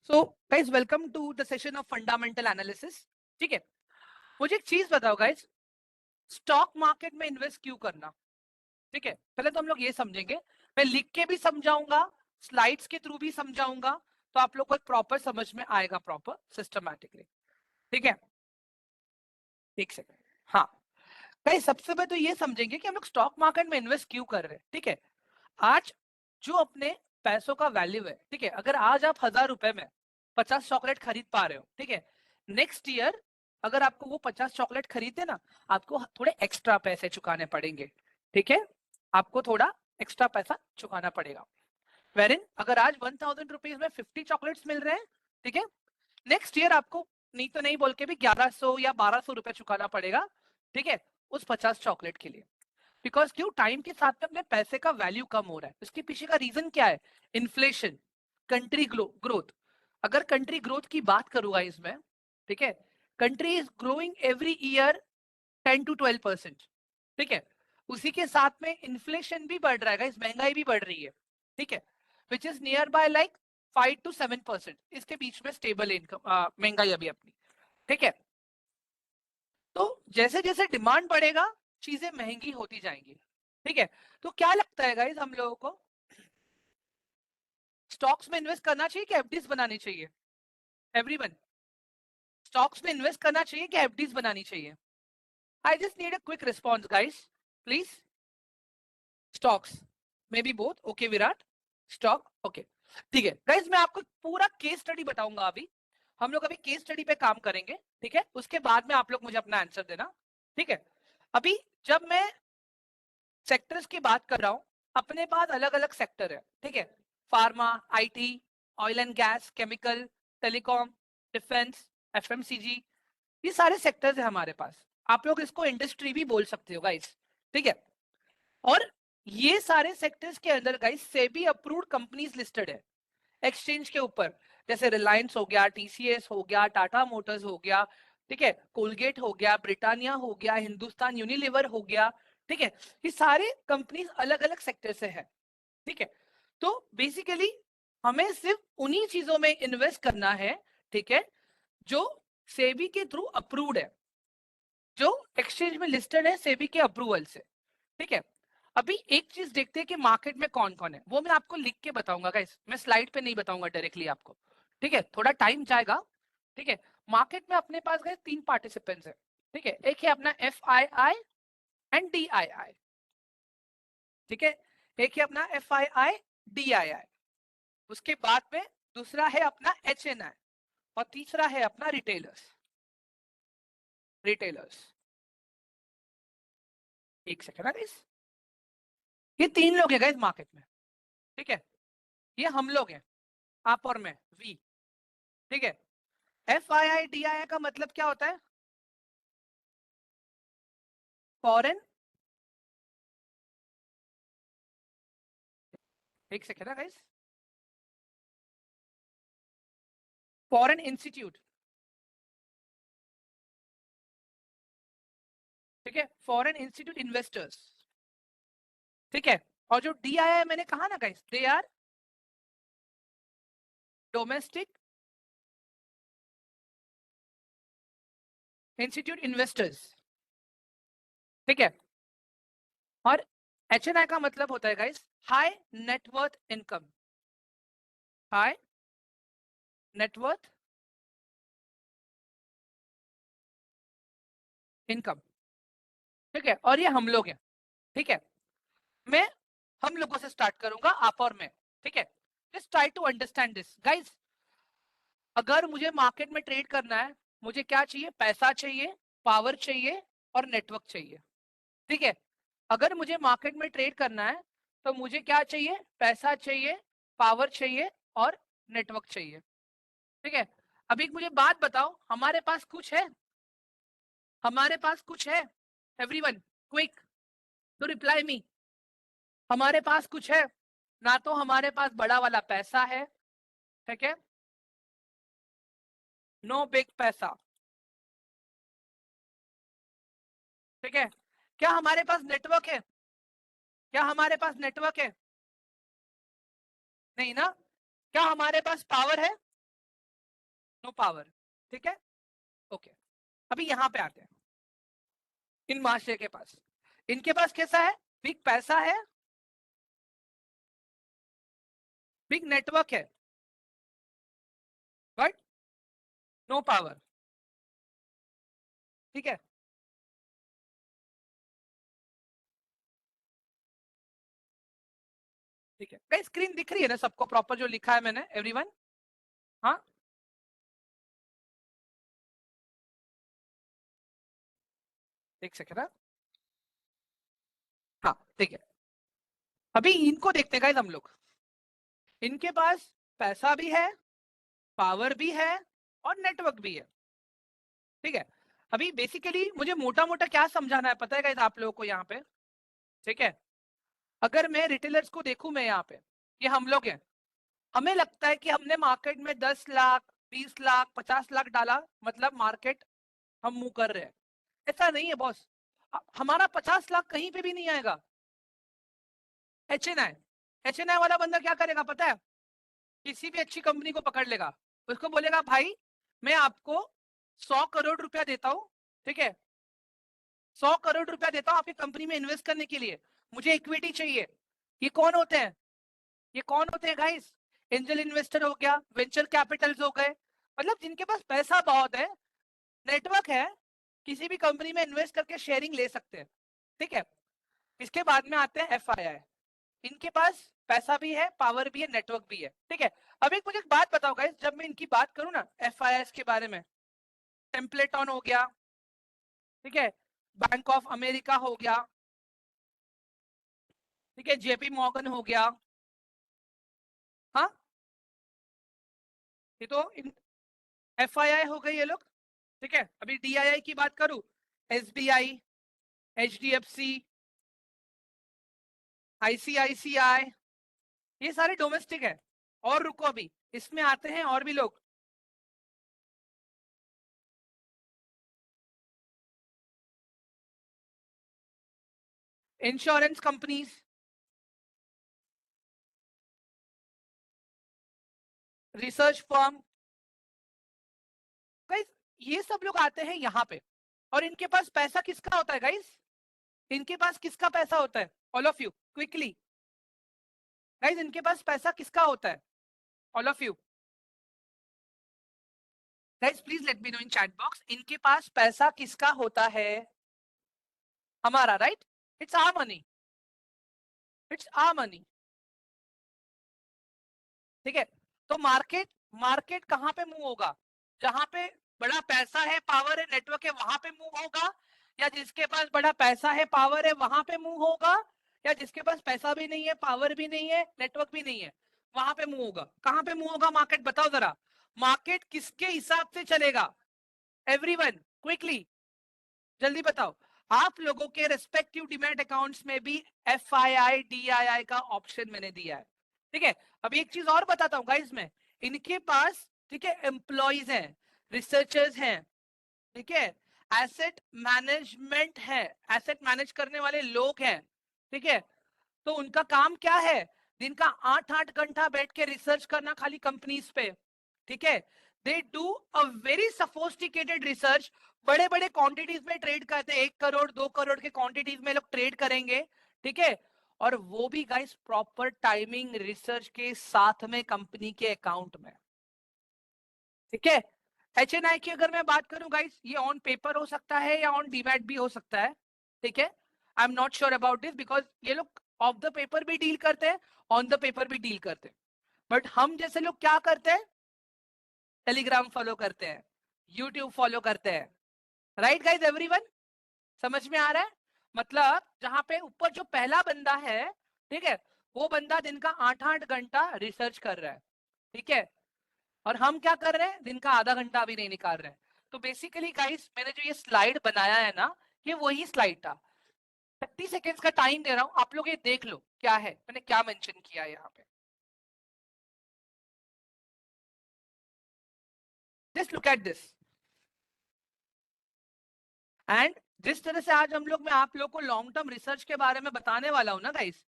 So guys, welcome to the session of fundamental analysis. ठीक है, मुझे एक चीज बताओ गाइस, स्टॉक मार्केट में इन्वेस्ट क्यों करना? ठीक है, पहले तो हम लोग ये समझेंगे। मैं लिख के भी समझाऊंगा, स्लाइड्स के थ्रू भी समझाऊंगा, तो आप लोग को एक प्रॉपर समझ में आएगा, प्रॉपर सिस्टमैटिकली। ठीक है, एक सेकंड। हाँ गाइस, सबसे पहले तो ये समझेंगे कि हम लोग स्टॉक मार्केट में इन्वेस्ट क्यों कर रहे हैं। ठीक है, आज जो अपने पैसों का वैल्यू है, ठीक है, अगर आज आप 1000 रुपए में 50 चॉकलेट खरीद पा रहे हो, ठीक है, नेक्स्ट ईयर अगर आपको वो 50 चॉकलेट खरीदे ना, आपको थोड़े एक्स्ट्रा पैसे चुकाने पड़ेंगे। ठीक है, आपको थोड़ा एक्स्ट्रा पैसा चुकाना पड़ेगा। वेरिन अगर आज 1000 रुपीज में 50 चॉकलेट्स मिल रहे हैं, ठीक है, नेक्स्ट ईयर आपको नहीं तो नहीं बोल के भी 1100 या 1200 रुपए चुकाना पड़ेगा। ठीक है, उस 50 चॉकलेट के लिए। बिकॉज क्यों? टाइम के साथ में अपने पैसे का वैल्यू कम हो रहा है। इसके पीछे का रीजन क्या है? Inflation, country growth. अगर कंट्री ग्रोथ की बात करूंगा इसमें, ठीक है, country is growing every year 10 to 12%। ठीक है, उसी के साथ में इन्फ्लेशन भी बढ़ रहा है, महंगाई भी बढ़ रही है। ठीक है, which is near by like 5 to 7%। इसके बीच में स्टेबल इनकम महंगाई अभी अपनी। ठीक है, तो जैसे जैसे डिमांड बढ़ेगा, चीजें महंगी होती जाएंगी। ठीक है, तो क्या लगता है गाइस हम लोगों को, स्टॉक्स में इन्वेस्ट करना चाहिए कि एफडीज बनानी चाहिए? एवरीवन, स्टॉक्स में इन्वेस्ट करना चाहिए कि एफडीज बनानी चाहिए? I just need a quick response guys, please. Stocks, may be both. Okay Virat, stock. Okay, ठीक है गाइस, मैं आपको पूरा केस स्टडी बताऊंगा। अभी हम लोग अभी केस स्टडी पे काम करेंगे। ठीक है, उसके बाद में आप लोग मुझे अपना आंसर देना। ठीक है, अभी जब मैं सेक्टर्स की बात कर रहा हूं, अपने पास अलग अलग सेक्टर है। ठीक है, pharma, IT, oil and gas, chemical, telecom, defence, FMCG, ये सारे सेक्टर्स है हमारे पास। आप लोग इसको इंडस्ट्री भी बोल सकते हो गाइस। ठीक है, और ये सारे सेक्टर्स के अंदर guys SEBI approved companies listed है एक्सचेंज के ऊपर। जैसे रिलायंस हो गया, टीसीएस हो गया, टाटा मोटर्स हो गया, ठीक है, कोलगेट हो गया, ब्रिटानिया हो गया, हिंदुस्तान यूनिलीवर हो गया। ठीक है, ये सारे कंपनीज अलग अलग सेक्टर से है। ठीक है, तो बेसिकली हमें सिर्फ उन्हीं चीजों में इन्वेस्ट करना है, ठीक है, जो सेबी के थ्रू अप्रूव्ड है, जो एक्सचेंज में लिस्टेड है सेबी के अप्रूवल से। ठीक है, अभी एक चीज देखते हैं कि मार्केट में कौन कौन है, वो मैं आपको लिख के बताऊंगा गाइस, मैं स्लाइड पे नहीं बताऊंगा डायरेक्टली आपको। ठीक है, थोड़ा टाइम जाएगा। ठीक है, मार्केट में अपने पास गए 3 पार्टिसिपेंट्स है। ठीक है, एक है अपना F I I and D I I. ठीक है, एक है अपना F I I D I आई। उसके बाद में दूसरा है अपना एच एन आई, और तीसरा है अपना रिटेलर्स। रिटेलर्स, एक सेकंड है गाइस, ये 3 लोग है गाइस मार्केट में। ठीक है, ये हम लोग हैं, आप और मैं, वी। ठीक है, F I I D I आई का मतलब क्या होता है? फॉरेन, एक सेकेंड है गाइस, फॉरेन इंस्टीट्यूट। ठीक है, फॉरेन इंस्टीट्यूट इन्वेस्टर्स। ठीक है, और जो डी आई आई मैंने कहा ना guys, they are domestic institute investors. ठीक है, और एच एन आई का मतलब होता है guys high net worth income. High net worth income. ठीक है, और ये हम लोग हैं। ठीक है, मैं हम लोगों से स्टार्ट करूंगा, आप और मैं। ठीक है, just try to understand this guys. अगर मुझे मार्केट में ट्रेड करना है, मुझे क्या चाहिए? पैसा चाहिए, पावर चाहिए, और नेटवर्क चाहिए। ठीक है, अगर मुझे मार्केट में ट्रेड करना है, तो मुझे क्या चाहिए? पैसा चाहिए, पावर चाहिए, और नेटवर्क चाहिए। ठीक है, अभी मुझे बात बताओ, हमारे पास कुछ है? हमारे पास कुछ है? Everyone, quick to reply me. हमारे पास कुछ है? ना तो हमारे पास बड़ा वाला पैसा है, ठीक है, नो बिग पैसा। ठीक है, क्या हमारे पास नेटवर्क है? क्या हमारे पास नेटवर्क है? नहीं ना। क्या हमारे पास पावर है? नो पावर, ठीक है, ओके। अभी यहाँ पे आते हैं इन महाशय के पास, इनके पास कैसा है, बिग पैसा है, बिग नेटवर्क है, बट नो पावर, ठीक है। ठीक है, कहीं स्क्रीन दिख रही है ना सबको प्रॉपर जो लिखा है मैंने, एवरीवन? हाँ, एक सेकेंड। हाँ, ठीक है। अभी इनको देखते हैं गाइस हम लोग, इनके पास पैसा भी है, पावर भी है, और नेटवर्क भी है, ठीक है। अभी बेसिकली मुझे मोटा मोटा क्या समझाना है पता है गाइस आप लोगों को यहाँ पे, ठीक है। अगर मैं रिटेलर्स को देखूं, मैं यहाँ पे, ये हम लोग हैं, हमें लगता है कि हमने मार्केट में 10 लाख, 20 लाख, 50 लाख डाला, मतलब मार्केट हम मूव कर रहे हैं। ऐसा नहीं है बॉस, हमारा 50 लाख कहीं पे भी नहीं आएगा। एच एन आई वाला बंदा क्या करेगा पता है, किसी भी अच्छी कंपनी को पकड़ लेगा, उसको बोलेगा भाई मैं आपको 100 करोड़ रुपया देता हूँ, ठीक है, 100 करोड़ रुपया देता हूँ आपकी कंपनी में इन्वेस्ट करने के लिए, मुझे इक्विटी चाहिए। ये कौन होते हैं, ये कौन होते हैं गाइस? एंजल इन्वेस्टर हो गया, वेंचर कैपिटल्स हो गए, मतलब जिनके पास पैसा बहुत है, नेटवर्क है, किसी भी कंपनी में इन्वेस्ट करके शेयरिंग ले सकते हैं, ठीक है। इसके बाद में आते हैं एफआईआई, इनके पास पैसा भी है, पावर भी है, नेटवर्क भी है, ठीक है। अब एक मुझे एक बात बताओ गाइस, जब मैं इनकी बात करूं ना एफआईआई के बारे में, टेम्पलेटॉन हो गया, ठीक है, बैंक ऑफ अमेरिका हो गया, ठीक है, जेपी मॉर्गन हो गया, हाँ, ये तो एफआईआई हो गई ये लोग, ठीक है। अभी डीआईआई की बात करूं, एसबीआई, एचडीएफसी, आईसीआईसीआई, ये सारे डोमेस्टिक है। और रुको, अभी इसमें आते हैं और भी लोग, insurance companies, research firm, guys ये सब लोग आते हैं यहाँ पे, और इनके पास पैसा किसका होता है गाइस, इनके पास किसका पैसा होता है, all of you quickly, guys इनके पास पैसा किसका होता है, all of you guys please let me know in chat box, इनके पास पैसा किसका होता है, हमारा, right, it's our money, it's our money, ठीक है। तो मार्केट, मार्केट कहां पे मूव होगा, जहां पे बड़ा पैसा है, पावर है, नेटवर्क है, वहां पे मूव होगा, या जिसके पास बड़ा पैसा है, पावर है, वहां पे मूव होगा, या जिसके पास पैसा भी नहीं है, पावर भी नहीं है, नेटवर्क भी नहीं है, वहां पे मूव होगा। कहां पे मूव होगा मार्केट, बताओ जरा, मार्केट किसके हिसाब से चलेगा, एवरीवन क्विकली, जल्दी बताओ। आप लोगों के रेस्पेक्टिव डिमैट अकाउंट्स में भी F I I D I आई का ऑप्शन मैंने दिया है, ठीक है। अभी एक चीज और बताता हूँ गाइस मैं, इनके पास, ठीक है, एम्प्लॉइज हैं, रिसर्चर्स हैं, ठीक है, एसेट मैनेजमेंट है, एसेट मैनेज करने वाले लोग हैं, ठीक है। तो उनका काम क्या है, दिन का 8-8 घंटा बैठ के रिसर्च करना खाली कंपनीज पे, ठीक है। They do a very sophisticated research, बड़े बड़े क्वांटिटीज में ट्रेड करते हैं, 1 करोड़ 2 करोड़ के क्वांटिटीज में लोग ट्रेड करेंगे, ठीक है। और वो भी गाइस प्रॉपर टाइमिंग रिसर्च के साथ में कंपनी के अकाउंट में, ठीक है। एचएनआई की अगर मैं बात करूं गाइस, ये ऑन पेपर हो सकता है या ऑन डीमैट भी हो सकता है, ठीक है। आई am not sure about this, because ये लोग ऑफ द पेपर भी डील करते हैं, ऑन द पेपर भी डील करते हैं, बट हम जैसे लोग क्या करते हैं, टेलीग्राम फॉलो करते हैं, यूट्यूब फॉलो करते हैं, राइट गाइज एवरीवन, समझ में आ रहा है? मतलब जहां पे ऊपर जो पहला बंदा है, ठीक है, वो बंदा दिन का 8-8 घंटा रिसर्च कर रहा है, ठीक है, और हम क्या कर रहे हैं, दिन का आधा घंटा भी नहीं निकाल रहे हैं। तो बेसिकली गाइस मैंने जो ये स्लाइड बनाया है ना, ये वही स्लाइड था, 30 सेकेंड्स का टाइम दे रहा हूं, आप लोग ये देख लो क्या है, मैंने क्या मेंशन किया है यहाँ पे, just look at this. And जिस तरह से आज हम लोग, मैं आप लोग को लॉन्ग टर्म रिसर्च के बारे में बताने वाला हूं ना गाइस,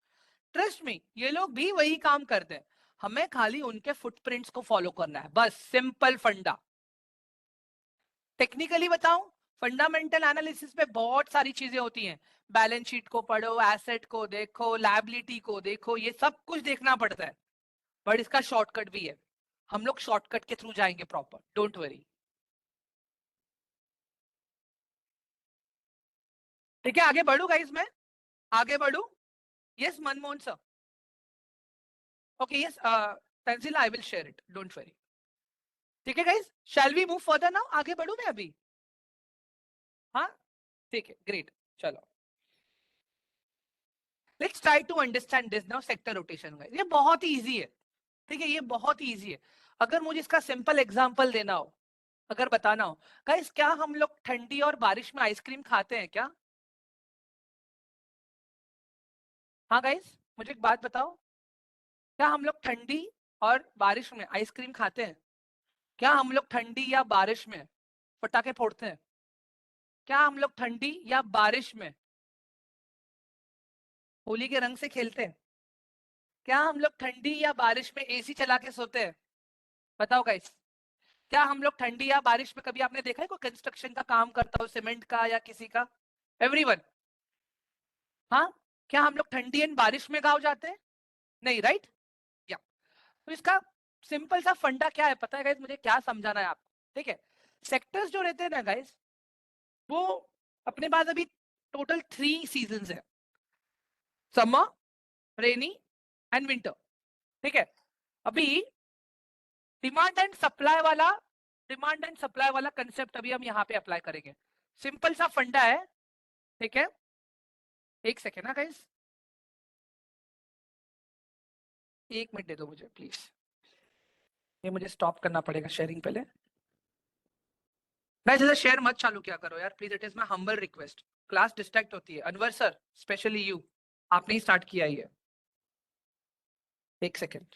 ट्रस्ट मी ये लोग भी वही काम करते हैं, हमें खाली उनके फुटप्रिंट्स को फॉलो करना है, बस सिंपल फंडा, टेक्निकली बताऊं, फंडामेंटल एनालिसिस में बहुत सारी चीजें होती हैं। बैलेंस शीट को पढ़ो, एसेट को देखो, लायबिलिटी को देखो, ये सब कुछ देखना पड़ता है। बट इसका शॉर्टकट भी है, हम लोग शॉर्टकट के थ्रू जाएंगे प्रॉपर, डोंट वरी। ठीक है, आगे बढ़ू गाइस, मैं आगे बढ़ू। Yes Manmohan sir. Okay yes Tanzila, I will share it, don't worry. ठीक है guys, shall we move further now, आगे बढ़ू मैं अभी? हाँ ठीक है, ग्रेट। चलो let's try to understand this now, sector rotation guys, ये बहुत ही इजी है। ठीक है, ये बहुत ही इजी है। अगर मुझे इसका सिंपल एग्जांपल देना हो, अगर बताना हो गाइस, क्या हम लोग ठंडी और बारिश में आइसक्रीम खाते हैं क्या? हाँ गाइस, मुझे एक बात बताओ, क्या हम लोग ठंडी और बारिश में आइसक्रीम खाते हैं? क्या हम लोग ठंडी या बारिश में पटाखे फोड़ते हैं? क्या हम लोग ठंडी या बारिश में होली के रंग से खेलते हैं? क्या हम लोग ठंडी या बारिश में एसी चला के सोते हैं? बताओ गाइस, क्या हम लोग ठंडी या बारिश में, कभी आपने देखा है कोई कंस्ट्रक्शन का काम करता हो, सीमेंट का या किसी का? एवरीवन। हाँ, क्या हम लोग ठंडी एंड बारिश में गाँव जाते हैं? नहीं, राइट? या तो इसका सिंपल सा फंडा क्या है पता है गाइस, मुझे क्या समझाना है आपको? ठीक है, सेक्टर्स जो रहते हैं ना गाइस, वो अपने पास अभी टोटल 3 सीजन है, समर, रेनी एंड विंटर। ठीक है, अभी डिमांड एंड सप्लाई वाला, डिमांड एंड सप्लाई वाला कंसेप्ट अभी हम यहाँ पे अप्लाई करेंगे। सिंपल सा फंडा है। ठीक है, एक सेकेंड ना गाइस, एक मिनट दे दो मुझे प्लीज, ये मुझे स्टॉप करना पड़ेगा शेयरिंग पहले। गाइस ऐसे शेयर मत चालू किया करो यार please, it is my humble request. Class distract होती है। अनवर सर, स्पेशली यू, आपने ही स्टार्ट किया ही है। एक सेकेंड।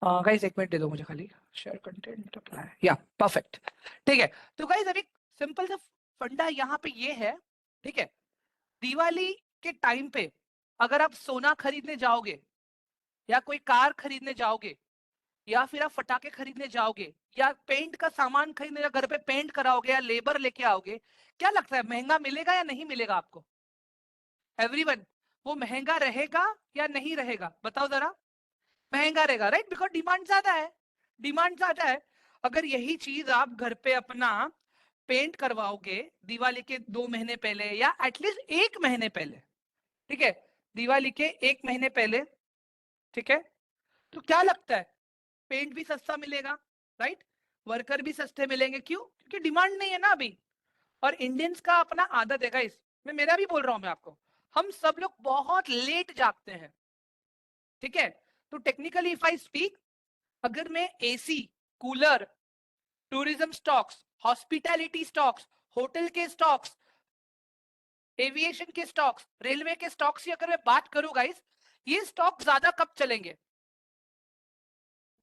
गाइस एक मिनट दे दो मुझे खाली, शेयर कंटेंट अप्लाई, या परफेक्ट। ठीक है, तो गाइस अभी सिंपल सा फंडा यहाँ पे ये है। ठीक है, दिवाली के टाइम पे अगर आप सोना खरीदने जाओगे, या कोई कार खरीदने जाओगे, या फिर आप फटाके खरीदने जाओगे, या पेंट का सामान खरीदने, या घर पे पेंट कराओगे, या लेबर लेके आओगे, क्या लगता है महंगा मिलेगा या नहीं मिलेगा आपको? एवरीवन, वो महंगा रहेगा या नहीं रहेगा? बताओ जरा। महंगा रहेगा, राइट? बिकॉज डिमांड ज्यादा है, डिमांड ज्यादा है। अगर यही चीज आप घर पे अपना पेंट करवाओगे दिवाली के 2 महीने पहले, या एटलीस्ट 1 महीने पहले, ठीक है, दिवाली के 1 महीने पहले, ठीक है, तो क्या लगता है पेंट भी सस्ता मिलेगा, राइट? वर्कर भी सस्ते मिलेंगे, क्यों? क्योंकि डिमांड नहीं है ना अभी। और इंडियंस का अपना आदत है गाइस, मैं मेरा भी बोल रहा हूं मैं आपको, हम सब लोग बहुत लेट जागते हैं। ठीक है, तो टेक्निकली इफ आई स्पीक, अगर मैं AC, cooler, tourism stocks, hospitality stocks, hotel के स्टॉक्स, एविएशन के स्टॉक्स, रेलवे के स्टॉक्स की अगर मैं बात करूं गाइस, ये स्टॉक ज्यादा कब चलेंगे?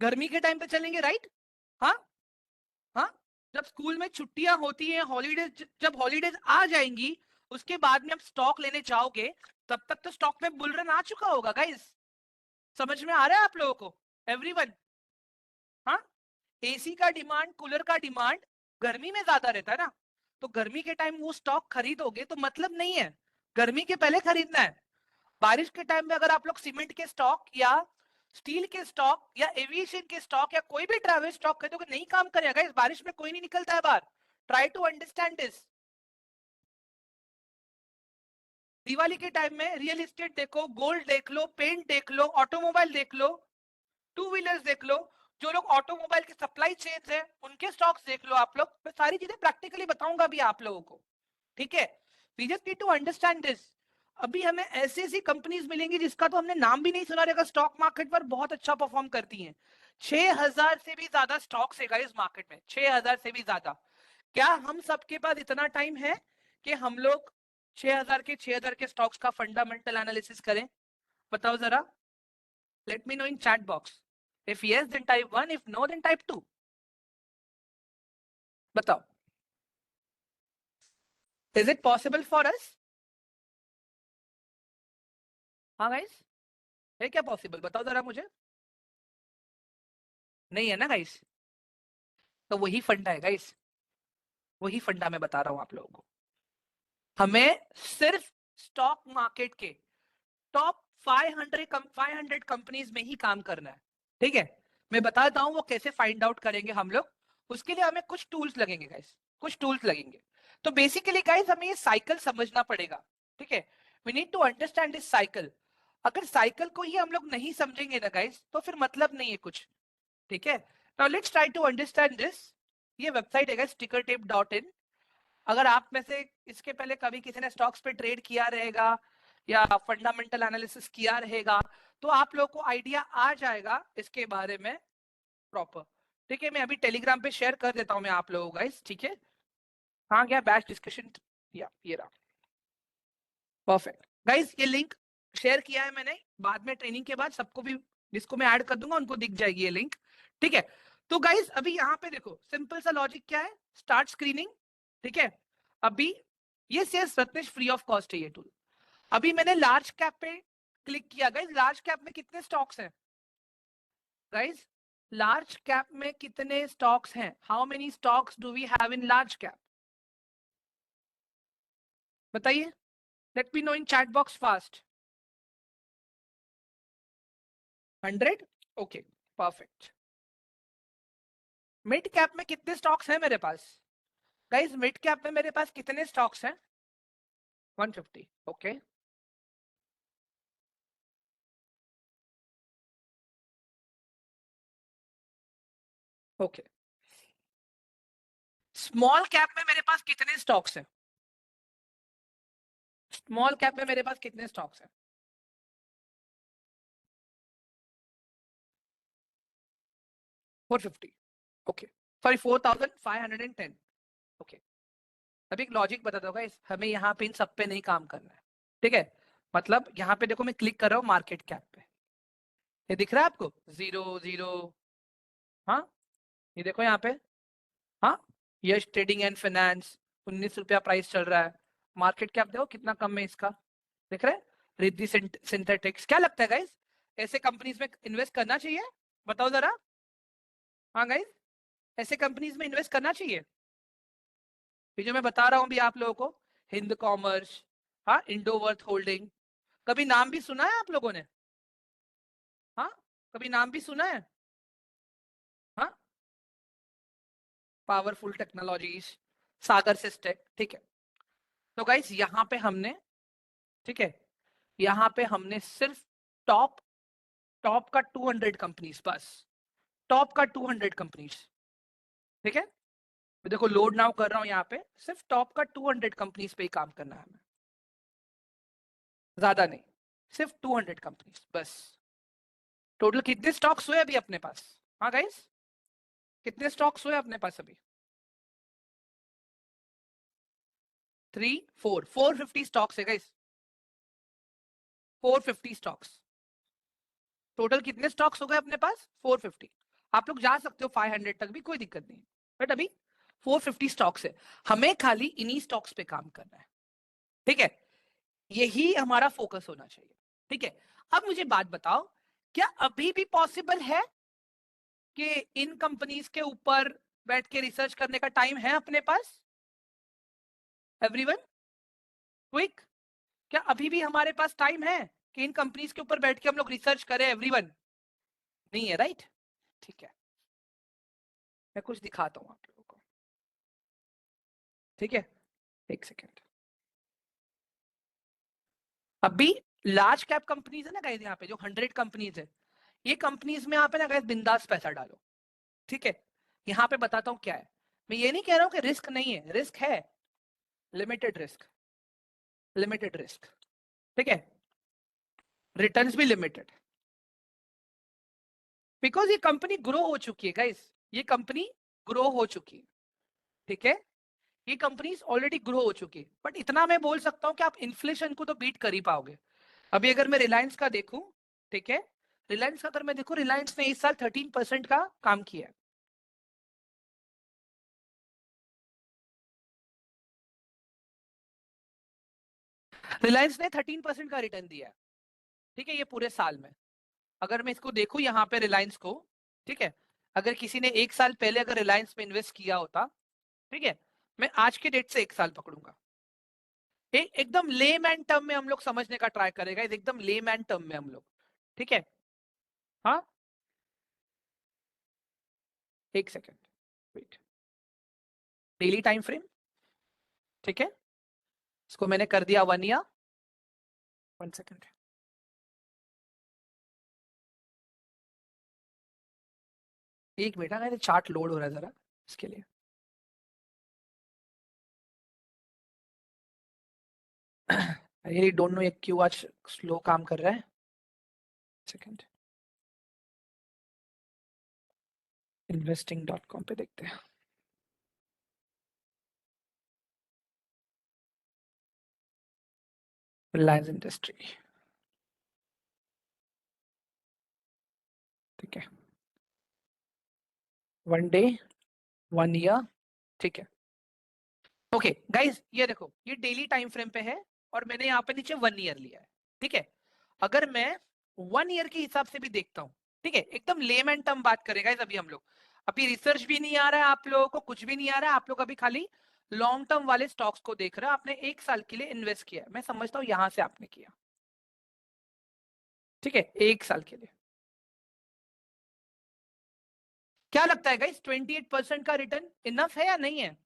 गर्मी के टाइम पे चलेंगे, राइट? हाँ, हाँ, जब स्कूल में छुट्टियां होती हैं, हॉलीडेज, जब हॉलीडेज आ जाएंगी, उसके बाद में आप स्टॉक लेने जाओगे, तब तक तो स्टॉक में बुल रन आ चुका होगा गाइस। समझ में आ रहा है आप लोगों को? एवरीवन। हाँ, एसी का डिमांड, कूलर का डिमांड गर्मी में ज्यादा रहता है ना, तो गर्मी के टाइम वो स्टॉक खरीदोगे तो मतलब नहीं है, गर्मी के पहले खरीदना है। बारिश के टाइम में अगर आप लोग सीमेंट के स्टॉक, या स्टील के स्टॉक, या एविएशन के स्टॉक, या कोई भी ट्रैवल स्टॉक खरीदोगे, नहीं काम करेगा। इस बारिश में कोई नहीं निकलता है बाहर। Try to understand this. Diwali के टाइम में रियल एस्टेट देखो, गोल्ड देख लो, पेंट देख लो, ऑटोमोबाइल देख लो, टू व्हीलर्स देख लो, जो लोग ऑटोमोबाइल के सप्लाई चेन है उनके स्टॉक्स देख लो आप लोग। मैं सारी चीजें प्रैक्टिकली बताऊंगा भी आप लोगों को। ठीक है, we just need to understand this. अभी हमें ऐसी ऐसी कंपनीज मिलेंगी जिसका तो हमने नाम भी नहीं सुना रहेगा, स्टॉक मार्केट पर बहुत अच्छा परफॉर्म करती हैं। 6,000 से भी ज्यादा स्टॉक्स है इस मार्केट में, 6,000 से भी ज्यादा। क्या हम सबके पास इतना टाइम है कि हम लोग 6,000 के स्टॉक्स का फंडामेंटल एनालिसिस करें? बताओ जरा, late me know in chat box. If yes then type 1, if no then type 2। बताओ, is it possible for us? हाँ गाइस, है क्या पॉसिबल? बताओ जरा मुझे। नहीं है ना गाइस? तो वही फंडा है गाइस, वही फंडा मैं बता रहा हूं आप लोगों को। हमें सिर्फ स्टॉक मार्केट के टॉप 500 कंपनीज में ही काम करना है, ठीक है? मैं बताता हूं वो कैसे फाइंड आउट करेंगे हम लोग। उसके लिए हमें कुछ टूल्स लगेंगे गाइस, कुछ टूल्स लगेंगे। तो बेसिकली गाइस हमें ये साइकिल समझना पड़ेगा, ठीक है? We need to understand this cycle. अगर साइकिल को ही हम लोग नहीं समझेंगे ना गाइस, तो फिर मतलब नहीं है कुछ, ठीक है? Now let's try to understand this. ये वेबसाइट है गाइस, tickertape.in। अगर आप में से इसके पहले कभी किसी ने स्टॉक्स पे ट्रेड किया रहेगा या फंडामेंटल एनालिसिस किया रहेगा, तो आप लोगों को आइडिया आ जाएगा इसके बारे में प्रॉपर, ठीक है? मैं अभी टेलीग्राम पे शेयर कर देता हूं मैं आप लोगों को गाइस, ठीक है? हाँ गया बैच डिस्कशन, या ये रहा। परफेक्ट गाइस, ये लिंक शेयर किया है मैंने, बाद में ट्रेनिंग के बाद सबको भी जिसको मैं ऐड कर दूंगा उनको दिख जाएगी ये लिंक, ठीक है? तो गाइस अभी यहाँ पे देखो सिंपल सा लॉजिक क्या है, स्टार्ट स्क्रीनिंग, ठीक है? अभी ये share Ratnesh free of cost है ये टूल। अभी मैंने लार्ज कैप पे क्लिक किया गाइस, लार्ज कैप में कितने स्टॉक्स हैं गाइस? लार्ज कैप में कितने स्टॉक्स हैं? How many stocks do we have in large cap? बताइए, let me know in chat box fast. 100? Okay, perfect. Mid cap में कितने स्टॉक्स हैं मेरे पास गाइस? मिड कैप में मेरे पास कितने स्टॉक्स हैं? 150, ओके। ओके, स्मॉल कैप में मेरे पास कितने स्टॉक्स हैं? स्मॉल कैप में मेरे पास कितने स्टॉक्स हैं? 450, ओके। Sorry, 4510, okay. अभी एक लॉजिक बताता हूँ गाइस, हमें यहाँ पे इन सब पे नहीं काम करना है, ठीक है? मतलब यहाँ पे देखो मैं क्लिक कर रहा हूँ मार्केट कैप पे, ये दिख रहा है आपको? 0 0, हाँ ये देखो यहाँ पे, हाँ यश ट्रेडिंग एंड फाइनेंस, 19 रुपया प्राइस चल रहा है। मार्केट कैप देखो कितना कम है इसका, देख रहे हैं? रिद्धि सिंथेटिक्स। क्या लगता है गाइस, ऐसे कंपनीज में इन्वेस्ट करना चाहिए? बताओ जरा। हाँ गाइस, ऐसे कंपनीज में इन्वेस्ट करना चाहिए? ये जो मैं बता रहा हूँ भी आप लोगों को, हिंद कॉमर्स, हाँ इंडोवर्थ होल्डिंग, कभी नाम भी सुना है आप लोगों ने? हाँ, कभी नाम भी सुना है? हाँ, पावरफुल टेक्नोलॉजीज, सागर सिस्टेक, ठीक है? तो गाइस यहाँ पे हमने, ठीक है, यहाँ पे हमने सिर्फ टॉप टॉप का 200 कंपनीज, बस टॉप का 200 कंपनीज, ठीक है? मैं देखो लोड नाउ कर रहा हूँ यहाँ पे, सिर्फ टॉप का 200 कंपनीज पे ही काम करना है हमें, ज्यादा नहीं, सिर्फ 200 कंपनीज बस। टोटल कितने स्टॉक्स हुए अभी अपने पास? हाँ गाइस, कितने स्टॉक्स हुए अपने पास अभी? 450 स्टॉक्स है गाइस, 450 स्टॉक्स। टोटल कितने स्टॉक्स हो गए अपने पास? 450। आप लोग जा सकते हो 500 तक भी, कोई दिक्कत नहीं, बट अभी 450 स्टॉक्स है, हमें खाली इन्हीं स्टॉक्स पे काम करना है, ठीक है? यही हमारा फोकस होना चाहिए, ठीक है? अब मुझे बात बताओ, क्या अभी भी पॉसिबल है कि इन कंपनीज के ऊपर बैठ के रिसर्च करने का टाइम है अपने पास? एवरीवन क्विक, क्या अभी भी हमारे पास टाइम है कि इन कंपनीज के ऊपर बैठ के हम लोग रिसर्च करें? एवरीवन नहीं है, राइट? ठीक है, मैं कुछ दिखाता हूं आप लोगों को, ठीक है? एक सेकेंड। अभी लार्ज कैप कंपनीज है ना गाइस, यहाँ पे जो 100 कंपनीज है, ये कंपनीज में आप है ना गाइस बिंदास पैसा डालो, ठीक है? यहाँ पे बताता हूँ क्या है। मैं ये नहीं कह रहा हूँ कि रिस्क नहीं है, रिस्क है, लिमिटेड रिस्क, लिमिटेड रिस्क, ठीक है? रिटर्न्स भी लिमिटेड, बिकॉज ये कंपनी ग्रो हो चुकी है गाइस, ये कंपनी ग्रो हो चुकी है, ठीक है? ये कंपनीज ऑलरेडी ग्रो हो चुकी है, बट इतना मैं बोल सकता हूँ कि आप इन्फ्लेशन को तो बीट कर ही पाओगे। अभी अगर मैं रिलायंस का देखूं, ठीक है, रिलायंस का अगर मैं देखूं, रिलायंस ने इस साल 13% का काम किया है। रिलायंस ने 13% का रिटर्न दिया है, ठीक है, ये पूरे साल में। अगर मैं इसको देखूं यहाँ पे रिलायंस को, ठीक है, अगर किसी ने 1 साल पहले अगर रिलायंस में इन्वेस्ट किया होता, ठीक है, मैं आज के डेट से 1 साल पकड़ूंगा। एकदम लेमैन टर्म में हम लोग समझने का ट्राई करेगा, एकदम लेमैन टर्म में हम लोग, ठीक है। हाँ, एक second wait, daily time frame, ठीक है, इसको मैंने कर दिया 1 ईयर। 1 सेकेंड, एक मिनट, ना चार्ट लोड हो रहा है जरा, इसके लिए। आई रियली डोंट नो ये क्यों आज स्लो काम कर रहा है। सेकेंड, investing.com पे देखते हैं। रिलायंस इंडस्ट्री, ठीक है, 1 डे, 1 ईयर, ठीक है। ओके गाइस, ये देखो, ये डेली टाइम फ्रेम पे है और मैंने यहाँ पे नीचे 1 ईयर लिया है, ठीक है। अगर मैं 1 ईयर के हिसाब से भी देखता हूँ, ठीक है, एकदम लेम एंड टर्म बात करें गाइस, अभी हम लोग, अभी रिसर्च भी नहीं आ रहा है आप लोगों को, कुछ भी नहीं आ रहा है, आप लोग अभी खाली लॉन्ग टर्म वाले स्टॉक्स को देख रहे हो, आपने 1 साल के लिए इन्वेस्ट किया है, मैं समझता हूँ यहां से आपने किया, ठीक है, 1 साल के लिए। क्या लगता है गाइस, 28% का रिटर्न इनफ है या नहीं है?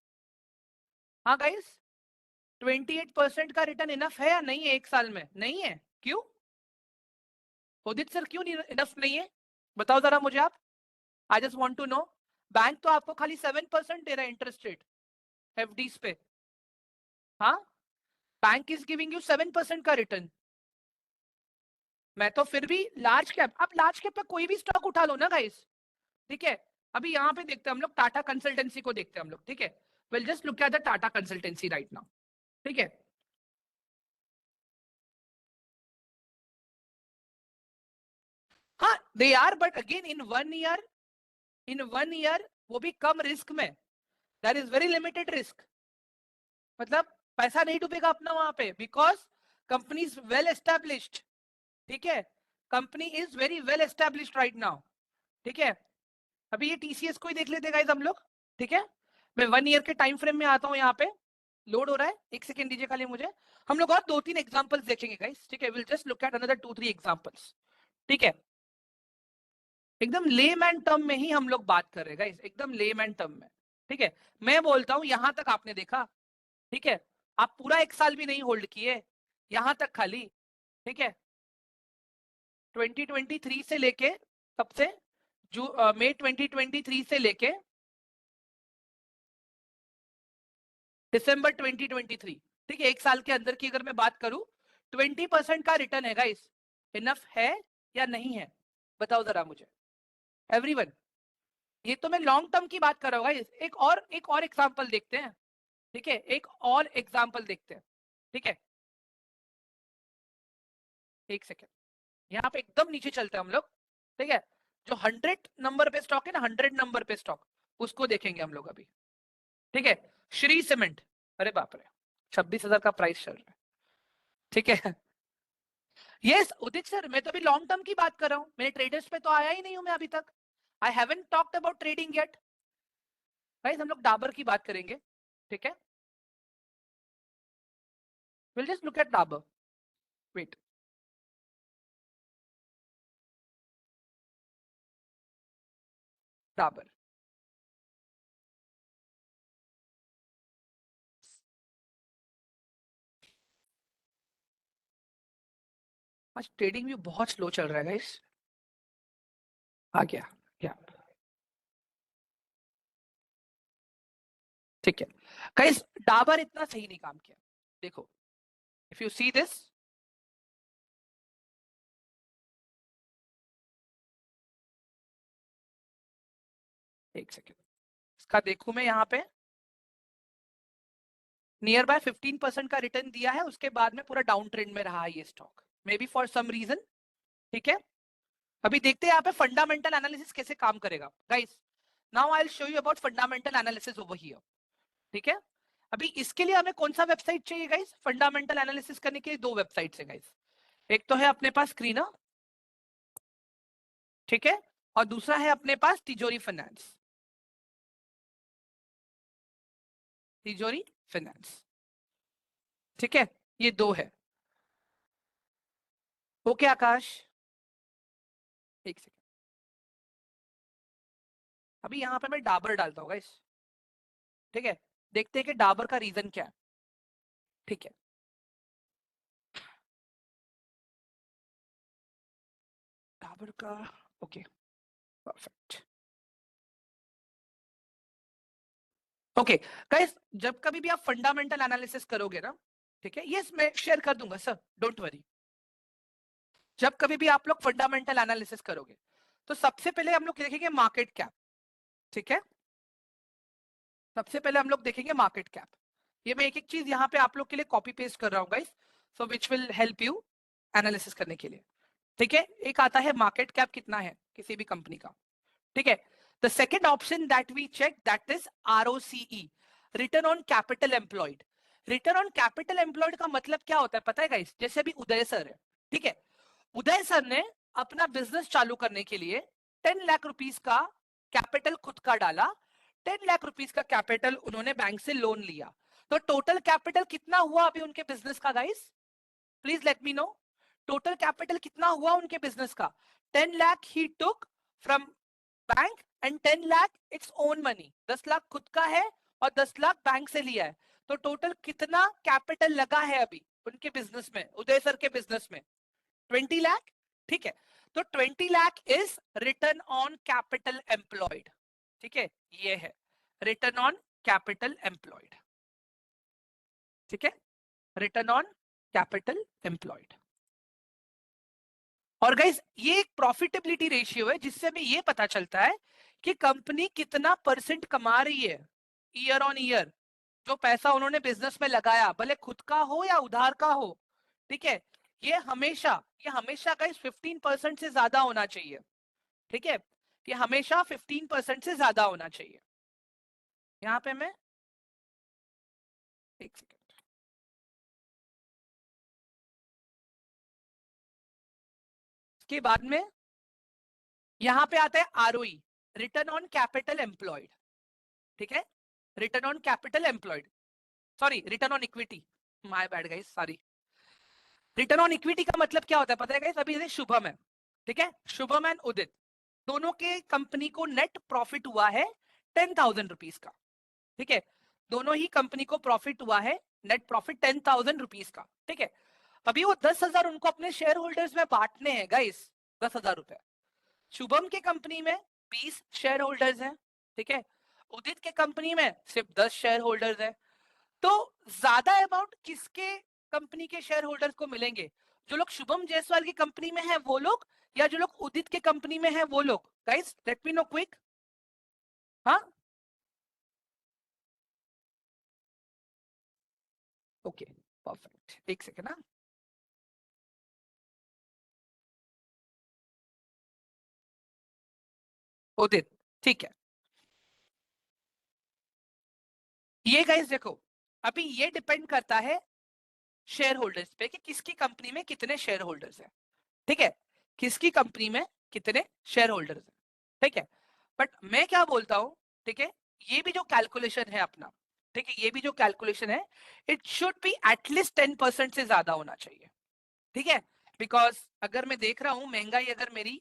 हाँ गाइस, 28% का रिटर्न इनफ है या नहीं है 1 साल में? नहीं है, क्यों? उदित सर क्यों इनफ नहीं है, बताओ जरा मुझे आप, I just want to know. Bank तो आपको खाली 7% दे रहा है इंटरेस्ट रेट एफडीज पे। हाँ, बैंक इज गिविंग यू 7% का रिटर्न। मैं तो फिर भी लार्ज कैप, आप लार्ज कैप पे कोई भी स्टॉक उठा लो ना गाइस, ठीक है। अभी यहाँ पे देखते हैं हम लोग, टाटा कंसल्टेंसी को देखते हैं हम लोग, ठीक है। Will just look at the Tata consultancy right now, ठीक है। हाँ they are, but again in one year वो भी कम रिस्क में, that is very limited risk, मतलब पैसा नहीं डूबेगा अपना वहां पे, because company is well established, ठीक है, company is very well established right now, ठीक है। अभी ये टीसीएस को ही देख लेते गाइस हम लोग, ठीक है। मैं 1 ईयर के टाइम फ्रेम में आता हूँ, यहाँ पे लोड हो रहा है, एक सेकेंड दीजिए खाली मुझे। हम लोग और 2-3 एग्जांपल्स देखेंगे गाइस, ठीक है, will just look at another 2-3 examples, ठीक है। एकदम लेमैन टर्म में ही हम लोग बात कर रहे हैं गाइस, एकदम लेमैन टर्म में, ठीक है। मैं बोलता हूँ यहां तक आपने देखा, ठीक है, आप पूरा 1 साल भी नहीं होल्ड किए, यहां तक खाली, ठीक है। 2023 से लेके, कब से, जो मई 2023 से लेके दिसंबर 2023, ठीक है, 1 साल के अंदर की अगर मैं बात करूं, 20% का रिटर्न है गाइस, इनफ है या नहीं है, बताओ जरा मुझे एवरीवन। ये तो मैं लॉन्ग टर्म की बात कर रहा हूँ गाइस, एक और एग्जांपल देखते हैं, ठीक है, एक और एग्जांपल देखते हैं, ठीक है, एक सेकेंड, यहाँ पे एकदम नीचे चलते हैं हम लोग, ठीक है। जो 100 नंबर पे स्टॉक है ना, 100 नंबर पे स्टॉक, उसको देखेंगे हम लोग अभी, ठीक है। श्री सीमेंट, अरे बाप रे, 26,000 का प्राइस चल रहा है, ठीक है। यस उदित सर, मैं तो अभी लॉन्ग टर्म की बात कर रहा हूँ, मेरे ट्रेडर्स पे तो आया ही नहीं हूं मैं अभी तक, I haven't talked about trading yet. Guys हम लोग डाबर की बात करेंगे, ठीक है, will just look at Dabur, wait, Dabur, आज ट्रेडिंग भी बहुत स्लो चल रहा है गाइस, आ गया, क्या, ठीक है। गाइस डाबर इतना सही नहीं काम किया, देखो, इफ यू सी दिस, एक सेकेंड, इसका देखू मैं यहाँ पे, नियर बाय 15% का रिटर्न दिया है, उसके बाद में पूरा डाउन ट्रेंड में रहा है ये stock, maybe for some reason, ठीक है। अभी देखते हैं यहाँ पे फंडामेंटल एनालिसिस कैसे काम करेगा guys. Now I will show you about fundamental analysis over here, ठीक है। अभी इसके लिए हमें कौन सा वेबसाइट चाहिए गाइस, फंडामेंटल एनालिसिस करने के लिए 2 वेबसाइट्स है गाइस, एक तो है अपने पास स्क्रीनर, ठीक है, और दूसरा है अपने पास तिजोरी फाइनेंस, तिजोरी फाइनेंस, ठीक है, ये दो है। ओके आकाश, एक सेकेंड, अभी यहाँ पे मैं डाबर डालता हूँ गाइस, ठीक है, देखते हैं कि डाबर का रीजन क्या है, ठीक है। डाबर का, ओके, परफेक्ट। ओके गाइस, जब कभी भी आप फंडामेंटल एनालिसिस करोगे ना, ठीक है, ये मैं शेयर कर दूंगा सर, डोंट वरी। जब कभी भी आप लोग फंडामेंटल एनालिसिस करोगे तो सबसे पहले हम लोग देखेंगे मार्केट कैप, ठीक है, सबसे पहले हम लोग देखेंगे मार्केट कैप। ये मैं एक एक चीज यहाँ पे आप लोग के लिए कॉपी पेस्ट कर रहा हूँ guys, so which will help you analysis करने के लिए, ठीक है। एक आता है मार्केट कैप कितना है किसी भी कंपनी का, ठीक है। The second option that we check that is ROCE, return on capital employed. Return on capital employed का मतलब क्या होता है पता है गाइस, जैसे अभी उदय सर है, ठीक है, उदय सर ने अपना बिजनेस चालू करने के लिए 10 लाख रुपीस का कैपिटल खुद का डाला, 10 लाख रुपीस का कैपिटल उन्होंने बैंक से लोन लिया, तो टोटल कैपिटल कितना हुआ अभी उनके बिजनेस का guys, please let me know, total capital कितना हुआ उनके बिजनेस का। 10 lakh he took from bank and 10 lakh it's own money, 10 lakh खुद का है और 10 लाख बैंक से लिया है, तो टोटल कितना कैपिटल लगा है अभी उनके बिजनेस में, उदय सर के बिजनेस में, 20 लाख, ठीक है। तो 20 lakh is return on capital employed, ठीक है, ये है रिटर्न ऑन कैपिटल एम्प्लॉयड, ठीक है, रिटर्न ऑन कैपिटल एम्प्लॉयड। और गाइस ये एक प्रॉफिटेबिलिटी रेशियो है जिससे हमें ये पता चलता है कि कंपनी कितना परसेंट कमा रही है ईयर ऑन ईयर, जो पैसा उन्होंने बिजनेस में लगाया, भले खुद का हो या उधार का हो, ठीक है, ये हमेशा गाइस 15% से ज्यादा होना चाहिए, ठीक है, ये हमेशा 15% से ज्यादा होना चाहिए। यहाँ पे मैं एक सेकेंड, इसके बाद में यहाँ पे आता है ROE, return on capital employed, ठीक है, return on capital employed, sorry return on equity, my bad guys, sorry. Return on equity का मतलब क्या होता है पता है गाइस, अभी जैसे शुभम है, ठीक है, शुभम एंड उदित दोनों के कंपनी को नेट प्रॉफिट हुआ है 10,000 रुपीज का, ठीक है, दोनों ही कंपनी को प्रॉफिट हुआ है नेट प्रॉफिट 10,000 रुपीज का, ठीक है। अभी वो 10,000 उनको अपने शेयर होल्डर्स में बांटने हैं गाइस, 10,000 रुपए। शुभम के कंपनी में 20 शेयर होल्डर्स हैं, ठीक है, उदित के कंपनी में सिर्फ 10 शेयर होल्डर्स हैं, तो ज्यादा अमाउंट किसके कंपनी के शेयर होल्डर्स को मिलेंगे, जो लोग शुभम जायसवाल की कंपनी में है वो लोग, या जो लोग उदित के कंपनी में है वो लोग, guys let me no quick. हाँ, ओके, परफेक्ट, एक सेकेंड ना, उदित, ठीक है। ये गाइस देखो, अभी ये डिपेंड करता है शेयर होल्डर्स पे कि किसकी कंपनी में कितने शेयर होल्डर्स हैं, ठीक है, किसकी कंपनी में कितने शेयर होल्डर्स हैं, ठीक है। बट मैं क्या बोलता हूं, ठीक है, ये भी जो कैलकुलेशन है अपना, ठीक है, ये भी जो कैलकुलेशन है, इट शुड बी एटलीस्ट 10% से ज्यादा होना चाहिए, ठीक है, बिकॉज अगर मैं देख रहा हूं महंगाई अगर मेरी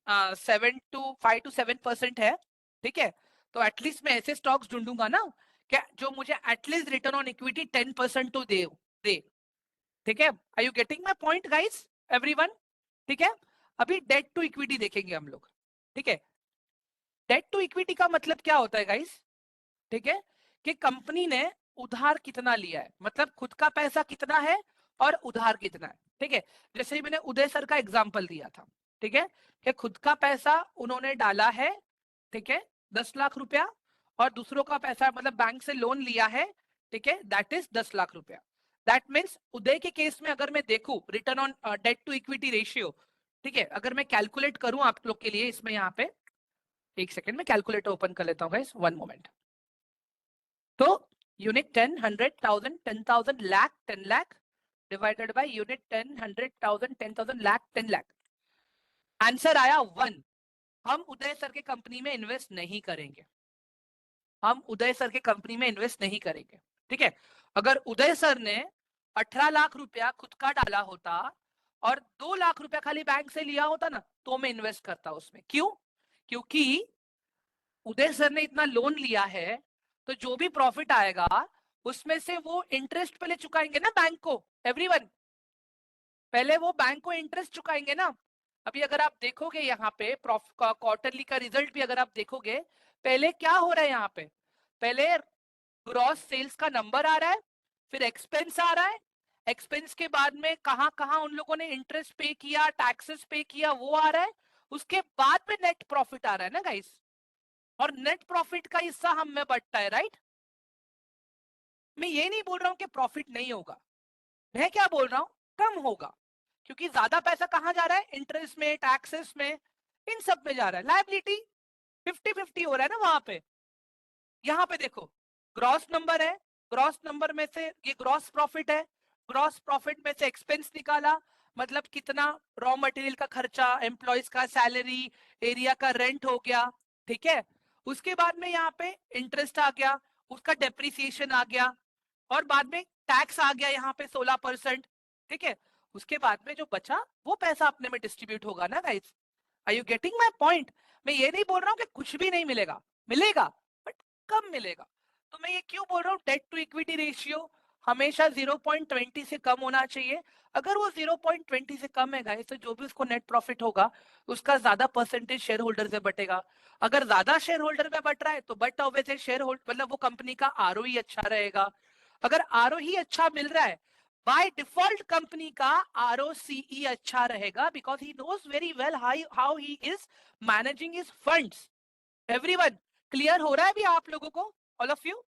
5 to 7% है, ठीक है, तो एटलीस्ट मैं ऐसे स्टॉक्स ढूंढूंगा ना क्या जो मुझे एटलीस्ट रिटर्न ऑन इक्विटी 10% तो दे, ठीक है। Are you getting my point guys, everyone, ठीक है। अभी डेट टू इक्विटी देखेंगे हम लोग, ठीक है, डेट टू इक्विटी का मतलब क्या होता है गाइस, ठीक है, कि कंपनी ने उधार कितना लिया है, मतलब खुद का पैसा कितना है और उधार कितना है, ठीक है। जैसे ही मैंने उदय सर का एग्जांपल दिया था, ठीक है, कि खुद का पैसा उन्होंने डाला है, ठीक है, 10 लाख रुपया, और दूसरों का पैसा मतलब बैंक से लोन लिया है, ठीक है, दैट इज 10 लाख रुपया। दैट मीन्स उदय के केस में अगर मैं देखूं return on debt to equity ratio, ठीक है, अगर मैं कैलकुलेट करूं आप लोग के लिए इसमें यहाँ पे, एक सेकेंड में कैलकुलेटर ओपन कर लेता हूँ गाइस, 1 मोमेंट। तो unit 10, 100,000, 10,000, lakh, 10 lakh divided by unit 10, 100,000, 10,000, lakh, 10 lakh, answer आया 1, हम उदय सर के कंपनी में इन्वेस्ट नहीं करेंगे, हम उदय सर के कंपनी में इन्वेस्ट नहीं करेंगे। ठीक है, अगर उदय सर ने 18 लाख रुपया खुद का डाला होता और 2 लाख रुपया खाली बैंक से लिया होता ना, तो मैं इन्वेस्ट करता उसमें। क्यों? क्योंकि उदय सर ने इतना लोन लिया है, तो जो भी प्रॉफिट आएगा उसमें से वो इंटरेस्ट पहले चुकाएंगे ना बैंक को। एवरीवन, पहले वो बैंक को इंटरेस्ट चुकाएंगे ना। अभी अगर आप देखोगे यहाँ पे क्वार्टरली का रिजल्ट भी अगर आप देखोगे, पहले क्या हो रहा है यहाँ पे, पहले ग्रॉस सेल्स का नंबर आ रहा है, फिर एक्सपेंस आ रहा है, एक्सपेंस के बाद में कहां कहां उन लोगों ने इंटरेस्ट पे किया, टैक्सेस पे किया, वो आ रहा है, उसके बाद में नेट प्रॉफिट आ रहा है ना गाइस। और नेट प्रॉफिट का हिस्सा हम में बटता है, राइट। मैं ये नहीं बोल रहा हूं कि प्रॉफिट नहीं होगा, मैं क्या बोल रहा हूं, कम होगा। क्योंकि ज्यादा पैसा कहां जा रहा है, इंटरेस्ट में, टैक्सेस में, इन सब में जा रहा है। लायबिलिटी 50-50 हो रहा है ना वहां पे। यहाँ पे देखो, ग्रॉस नंबर है, ग्रॉस नंबर में से ये ग्रॉस प्रॉफिट है, ग्रॉस प्रॉफिट में से एक्सपेंस निकाला, मतलब कितना रॉ मटेरियल का खर्चा, एम्प्लॉयज का सैलरी, एरिया का रेंट हो गया। ठीक है, उसके बाद में यहाँ पे इंटरेस्ट आ गया, उसका डेप्रिसिएशन आ गया, और बाद में टैक्स आ गया यहाँ पे 16%। ठीक है, उसके बाद में जो बचा वो पैसा अपने में डिस्ट्रीब्यूट होगा ना guys. Are you getting my point? मैं ये नहीं बोल रहा हूँ कि कुछ भी नहीं मिलेगा, मिलेगा, बट कम मिलेगा। तो मैं ये क्यों बोल रहा हूँ, डेट टू इक्विटी रेशियो हमेशा 0.20 से कम होना चाहिए। अगर वो 0.20 से कम है गाइस, तो जो भी उसको नेट प्रॉफिट होगा उसका ज्यादा परसेंटेज शेयर होल्डर से बटेगा। अगर ज्यादा शेयर होल्डर में बट रहा है तो बट ऑब्वियसली शेयर होल्डर मतलब वो कंपनी का आरओई अच्छा रहेगा। अगर आरओई अच्छा मिल रहा है, बाय डिफॉल्ट कंपनी का आरओसीई अच्छा रहेगा, because he knows very well how he is managing his funds. Everyone, clear हो रहा है अभी आप लोगों को? ऑल ऑफ यू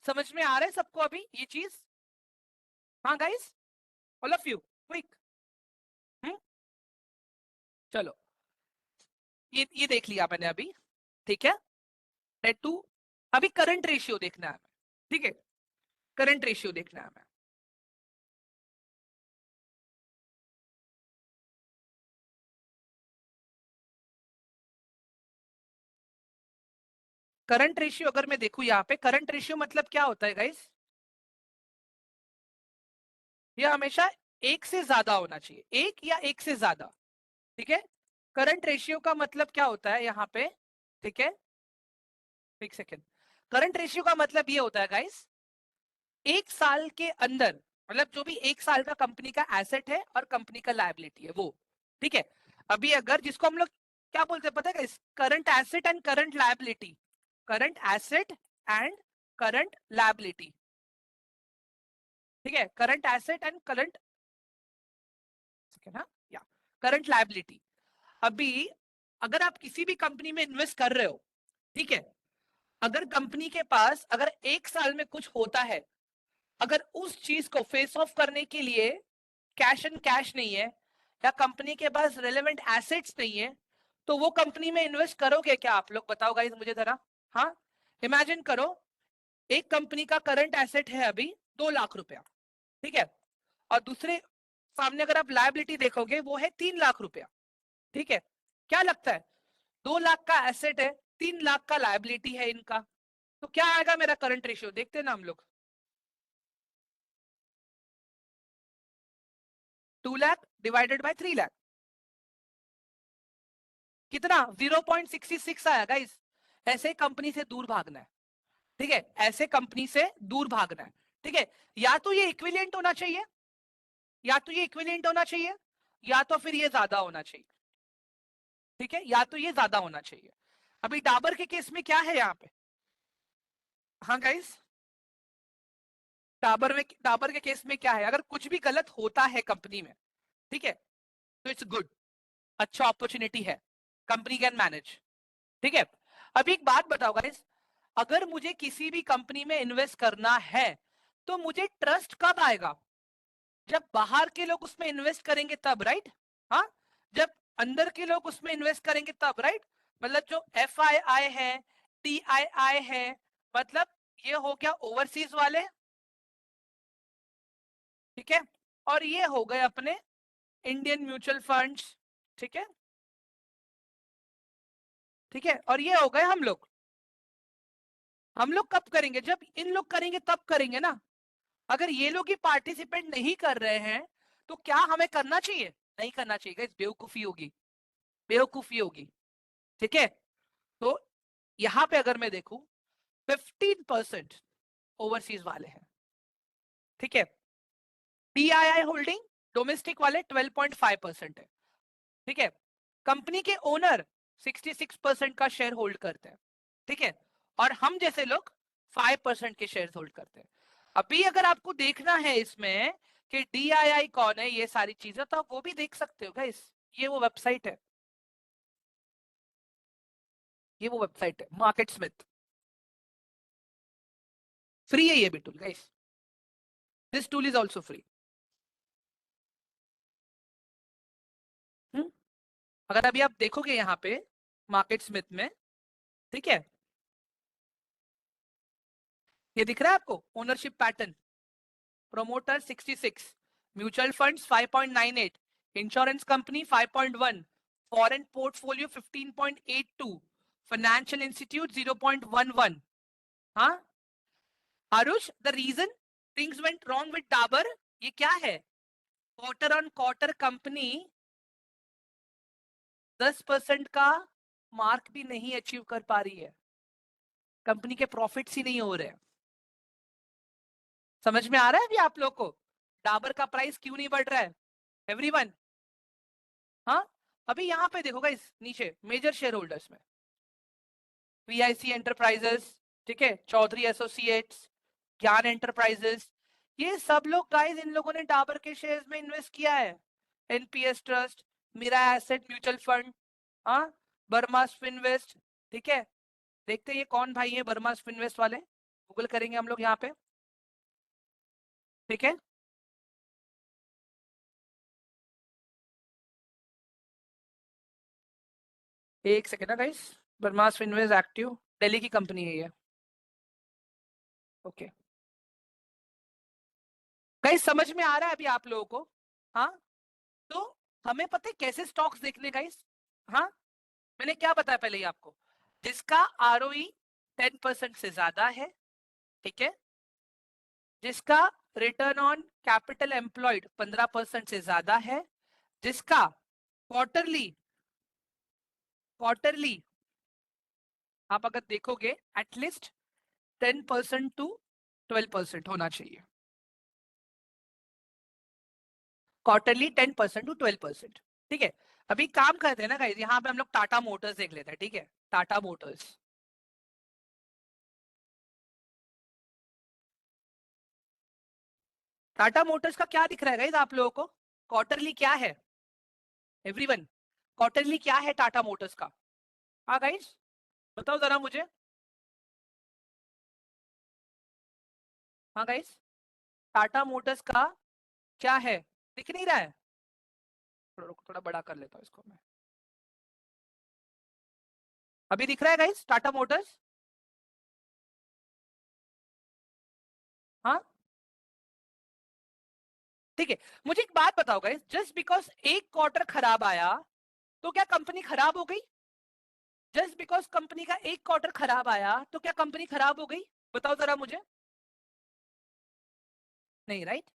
समझ में आ रहा है सबको अभी ये चीज? हाँ guys, all of you quick. चलो, ये देख लिया मैंने अभी। ठीक है, डेट टू, अभी करंट रेशियो देखना है हमें। ठीक है, करंट रेशियो देखना है हमें। करंट रेशियो अगर मैं देखूं यहाँ पे, करंट रेशियो मतलब क्या होता है गाइस, ये हमेशा एक से ज्यादा होना चाहिए, एक या एक से ज्यादा। ठीक है, करंट रेशियो का मतलब क्या होता है यहाँ पे? ठीक है, एक सेकेंड। करंट रेशियो का मतलब ये होता है गाइस, एक साल के अंदर, मतलब जो भी एक साल का कंपनी का एसेट है और कंपनी का लायबिलिटी है वो। ठीक है, अभी अगर जिसको हम लोग क्या बोलते हैं पता है guys, current asset and current liability, current asset and current liability. ठीक है, करंट एसेट एंड करंट, ना, या करंट लायबिलिटी। अभी अगर आप किसी भी कंपनी में इन्वेस्ट कर रहे हो, ठीक है, अगर कंपनी के पास अगर एक साल में कुछ होता है, अगर उस चीज को फेस ऑफ करने के लिए कैश एंड कैश नहीं है, या कंपनी के पास रेलेवेंट एसेट्स नहीं है, तो वो कंपनी में इन्वेस्ट करोगे क्या आप लोग? बताओ गाइस मुझे जरा। हाँ, इमेजिन करो, एक कंपनी का करंट एसेट है अभी 2 लाख रुपया। ठीक है, और दूसरे सामने अगर आप लायबिलिटी देखोगे वो है 3 लाख रुपया। ठीक है, क्या लगता है, 2 लाख का एसेट है, 3 लाख का लायबिलिटी है इनका, तो क्या आएगा मेरा करंट रेशियो? देखते हैं ना हम लोग। 2 लाख डिवाइडेड बाय 3 लाख, कितना? 0.66 आया गाइस। ऐसे कंपनी से दूर भागना है। ठीक है, ऐसे कंपनी से दूर भागना है। ठीक है, या तो ये इक्विवेलेंट होना चाहिए, या तो ये इक्विवेलेंट होना चाहिए, या तो फिर ये ज्यादा होना चाहिए। ठीक है, या तो ये ज्यादा होना चाहिए। अभी डाबर के केस में क्या है यहाँ पे? हाँ गाइस, डाबर के केस में क्या है, अगर कुछ भी गलत होता है कंपनी में, ठीक है, तो इट्स गुड, अच्छा अपॉर्चुनिटी है, कंपनी कैन मैनेज। ठीक है, अब एक बात बताओ गाइस, अगर मुझे किसी भी कंपनी में इन्वेस्ट करना है, तो मुझे ट्रस्ट कब आएगा? जब बाहर के लोग उसमें इन्वेस्ट करेंगे तब, राइट? हाँ, जब अंदर के लोग उसमें इन्वेस्ट करेंगे तब, राइट? मतलब जो FII है, TII है, मतलब ये हो गया ओवरसीज वाले। ठीक है, और ये हो गए अपने इंडियन म्यूचुअल फंड्स। ठीक है, ठीक है, और ये हो गए हम लोग कब करेंगे? जब इन लोग करेंगे तब करेंगे ना। अगर ये लोग ही पार्टिसिपेट नहीं कर रहे हैं तो क्या हमें करना चाहिए? नहीं करना चाहिए, बेवकूफी होगी, बेवकूफी होगी। ठीक है, तो यहां पे अगर मैं देखूं 15% ओवरसीज वाले हैं। ठीक है, डीआईआई होल्डिंग डोमेस्टिक वाले 12.5% है। ठीक है, कंपनी के ओनर 66% का शेयर होल्ड करते हैं। ठीक है, और हम जैसे लोग 5% के शेयर होल्ड करते हैं। अभी अगर आपको देखना है इसमें कि डीआईआई कौन है, ये सारी चीजें, तो आप वो भी देख सकते हो गाइस। ये वो वेबसाइट है, ये वो वेबसाइट है मार्केट स्मिथ। फ्री है ये भी tool guys, this tool is also free. अगर अभी आप देखोगे यहाँ पे मार्केट स्मिथ में, ठीक है, ये दिख रहा है आपको ownership pattern. Promoter 66, mutual funds 5.98, insurance company 5.1, foreign portfolio 15.82, financial institute 0.11। हाँ Aarush, the reason things went wrong with Dabur, ये क्या है? क्वार्टर ऑन क्वार्टर कंपनी 10% का मार्क भी नहीं अचीव कर पा रही है, कंपनी के प्रॉफिट्स ही नहीं हो रहे हैं। समझ में आ रहा है अभी आप लोग को डाबर का प्राइस क्यों नहीं बढ़ रहा है? एवरीवन, हाँ, अभी यहाँ पे देखो गाइस नीचे मेजर शेयर होल्डर्स में वीआईसी एंटरप्राइजेस, ठीक है, चौधरी एसोसिएट्स, ज्ञान एंटरप्राइजेस, ये सब लोग गाइस, इन लोगों ने डाबर के शेयर्स में इन्वेस्ट किया है। NPS trust, Mirae asset mutual fund, हाँ, बर्मास फिनवेस्ट। ठीक है, देखते हैं ये कौन भाई है बर्मास फिनवेस्ट वाले, गूगल करेंगे हम लोग यहाँ पे। ठीक है, एक सेकेंड ना गाइस, बर्मास फिनवेस्ट एक्टिव, दिल्ली की कंपनी है ये। ओके गाइस, समझ में आ रहा है अभी आप लोगों को? हाँ, तो हमें पता है कैसे स्टॉक्स देखने गाइस। हाँ, मैंने क्या बताया पहले ही आपको, जिसका आरओई 10% से ज्यादा है, ठीक है, जिसका रिटर्न ऑन कैपिटल एम्प्लॉयड 15% से ज्यादा है, जिसका क्वार्टरली क्वार्टरली आप अगर देखोगे एटलीस्ट 10% टू 12% होना चाहिए, क्वार्टरली 10% टू 12%। ठीक है, अभी काम करते हैं ना गाइस, यहाँ पे हम लोग टाटा मोटर्स देख लेते हैं। ठीक है, टाटा मोटर्स, टाटा मोटर्स का क्या दिख रहा है गाइस आप लोगों को? क्वार्टरली क्या है एवरीवन? क्वार्टरली क्या है टाटा मोटर्स का? हाँ गाइस, बताओ जरा मुझे। हाँ गाइस, टाटा मोटर्स का क्या है? दिख नहीं रहा है? थोड़ा बड़ा कर लेता हूँ इसको मैं। अभी दिख रहा है गाइस टाटा मोटर्स? हाँ, ठीक है, मुझे एक बात बताओ गाइस, जस्ट बिकॉज एक क्वार्टर खराब आया तो क्या कंपनी खराब हो गई? जस्ट बिकॉज कंपनी का एक क्वार्टर खराब आया तो क्या कंपनी खराब हो गई? बताओ जरा मुझे। नहीं, राइट?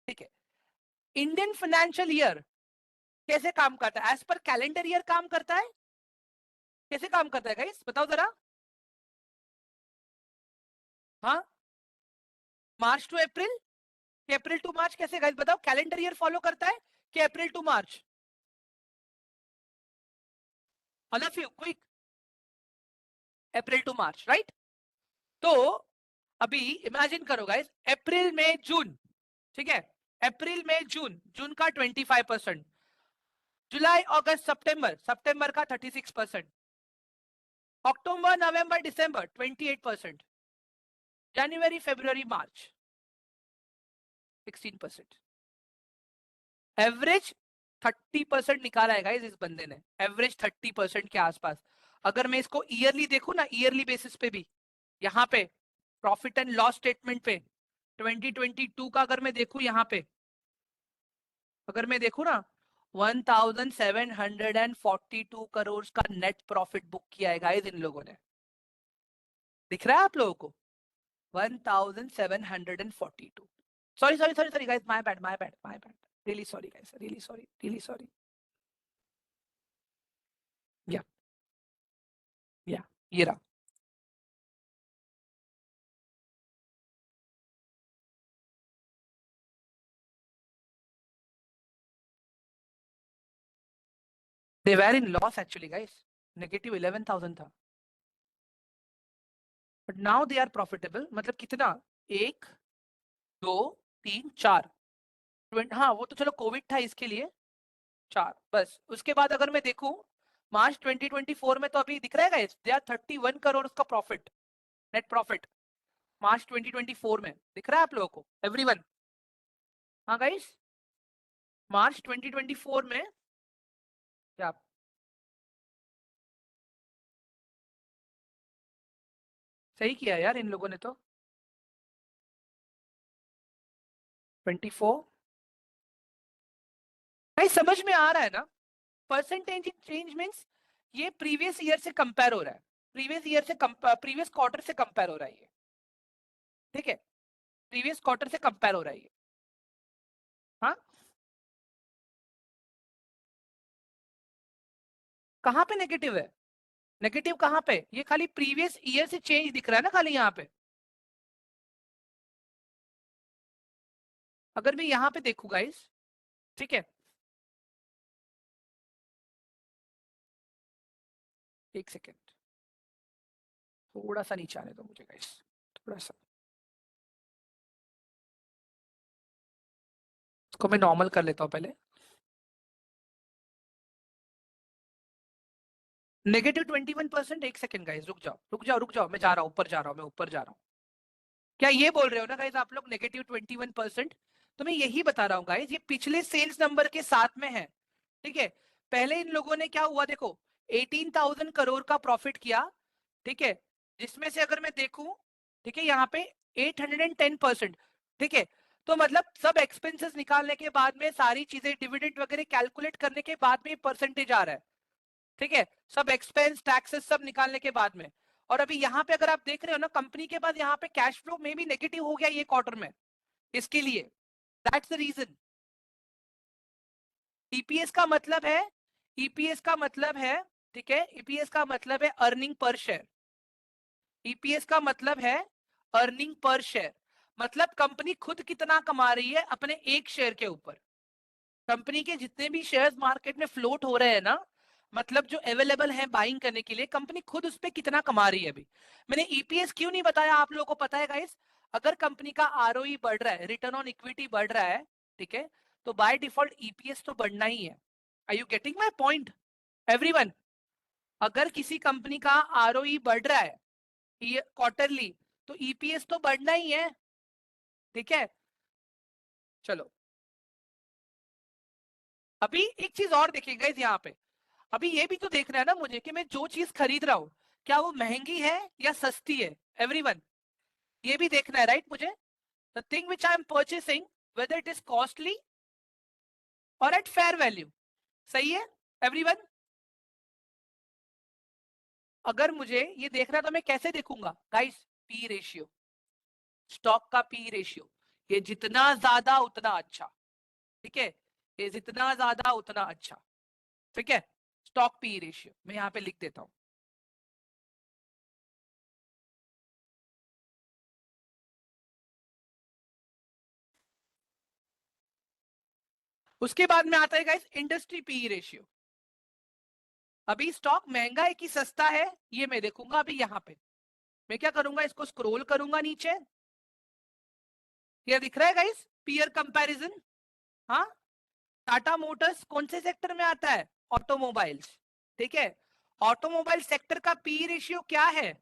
ठीक है, इंडियन फाइनेंशियल ईयर कैसे काम करता है? एज पर कैलेंडर ईयर काम करता है? कैसे काम करता है गाइस, बताओ जरा। हाँ, मार्च टू अप्रैल, कि अप्रैल टू मार्च? कैसे गाइस बताओ, कैलेंडर ईयर फॉलो करता है कि April to March? All of you quick, April to March, right? तो अभी इमेजिन करो गाइस, अप्रैल में जून, ठीक है, अप्रैल में जून, जून का 25%, जुलाई अगस्त सितंबर, सितंबर का 36%, अक्टूबर नवंबर दिसंबर 28%, जनवरी फरवरी मार्च 16%। एवरेज 30% निकाला है गाइस इस बंदे ने, एवरेज 30% के आसपास। अगर मैं इसको ईयरली देखूं ना, ईयरली बेसिस पे भी, यहाँ पे प्रॉफिट एंड लॉस स्टेटमेंट पे 2022 का अगर मैं देखूं, यहाँ पे अगर मैं देखूं ना, 1742 करोड़ का नेट प्रॉफिट बुक किया है गाइस इन लोगों ने। दिख रहा है आप लोगों को? 1742। Sorry sorry sorry sorry guys, my bad my bad my bad, really sorry guys, really sorry really sorry. या ये रहा। They were in loss actually guys, -11,000 था, but now they are profitable. मतलब कितना? एक, दो, तीन, चार, हाँ वो तो चलो कोविड था इसके लिए, चार बस। उसके बाद अगर मैं देखूं मार्च 2024 में, तो अभी दिख रहा है गाइस, दे आर 31 करोड़ का प्रॉफिट, नेट प्रॉफिट। मार्च 2024 में दिख रहा है आप लोगों को एवरीवन? हाँ गाइस, मार्च 2024 में क्या सही किया यार इन लोगों ने तो। 24 भाई समझ में आ रहा है ना? परसेंटेज चेंज मीन्स ये प्रीवियस ईयर से कंपेयर हो रहा है, प्रीवियस ईयर से प्रीवियस क्वार्टर से कंपेयर हो रहा है ये, ठीक है? प्रीवियस क्वार्टर से कंपेयर हो रहा है ये। हाँ, कहाँ पे नेगेटिव है? नेगेटिव कहाँ पे? ये खाली प्रीवियस ईयर से चेंज दिख रहा है ना खाली यहाँ पे। अगर मैं यहाँ पे देखूँ गाइस, ठीक है, एक सेकेंड, थोड़ा सा नीचे आने दो मुझे गाइस, थोड़ा सा। इसको मैं नॉर्मल कर लेता हूँ पहले। -21%। एक सेकेंड गाइस, रुक जाओ रुक जाओ रुक जाओ, मैं जा रहा हूँ ऊपर, जा रहा हूँ मैं ऊपर जा रहा हूँ। क्या ये बोल रहे हो ना गाइस आप लोग -21%? तो मैं यही बता रहा हूँ गाइस, ये पिछले सेल्स नंबर के साथ में है, ठीक है? पहले इन लोगों ने क्या हुआ देखो, 18,000 करोड़ का प्रॉफिट किया, ठीक है? जिसमें से अगर मैं देखूं, ठीक है, यहाँ पे 810%, ठीक है? तो मतलब सब एक्सपेंसेस निकालने के बाद में, सारी चीजें डिविडेंड वगैरह कैलकुलेट करने के बाद में परसेंटेज आ रहा है, ठीक है? सब एक्सपेंस टैक्सेस सब निकालने के बाद में। और अभी यहाँ पे अगर आप देख रहे हो ना, कंपनी के बाद यहाँ पे कैश फ्लो में भी नेगेटिव हो गया ये क्वार्टर में, इसके लिए दैट्स द रीजन। ईपीएस का मतलब है, ईपीएस का मतलब है, ठीक है, ईपीएस का मतलब है अर्निंग पर शेयर। ईपीएस का मतलब है अर्निंग पर शेयर, मतलब कंपनी खुद कितना कमा रही है अपने एक शेयर के ऊपर। कंपनी के जितने भी शेयर्स मार्केट में फ्लोट हो रहे हैं ना, मतलब जो अवेलेबल है बाइंग करने के लिए, कंपनी खुद उस पर कितना कमा रही है अभी। मैंने ईपीएस क्यों नहीं बताया आप लोगों को पता है गाइस? अगर कंपनी का आरओई बढ़ रहा है, रिटर्न ऑन इक्विटी बढ़ रहा है, ठीक है, तो बाय डिफॉल्ट ईपीएस तो बढ़ना ही है। Are you getting my point everyone? अगर किसी कंपनी का आरओई बढ़ रहा है क्वार्टरली, तो ईपीएस तो बढ़ना ही है, ठीक है? चलो, अभी एक चीज और देखिएगा इस यहाँ पे। अभी ये भी तो देखना है ना मुझे कि मैं जो चीज खरीद रहा हूँ, क्या वो महंगी है या सस्ती है एवरीवन? ये भी देखना है राइट मुझे। The thing which I am purchasing, whether it is costly और एट फेयर वैल्यू। सही है एवरीवन? अगर मुझे ये देखना है तो मैं कैसे देखूंगा गाइस? पी रेशियो, स्टॉक का पी रेशियो, ये जितना ज्यादा उतना अच्छा, ठीक है? ये जितना ज्यादा उतना अच्छा, ठीक है? स्टॉक पी रेशियो मैं यहाँ पे लिख देता हूँ। उसके बाद में आता है गाइस इंडस्ट्री पी रेशियो। अभी स्टॉक महंगा है कि सस्ता है, ये मैं देखूंगा। अभी यहाँ पे मैं क्या करूंगा, इसको स्क्रॉल करूंगा नीचे, ये दिख रहा है गाइस पीयर कंपैरिजन। हाँ, टाटा मोटर्स कौन से सेक्टर में आता है? ऑटोमोबाइल्स, ठीक है? ऑटोमोबाइल सेक्टर का पी रेशियो क्या है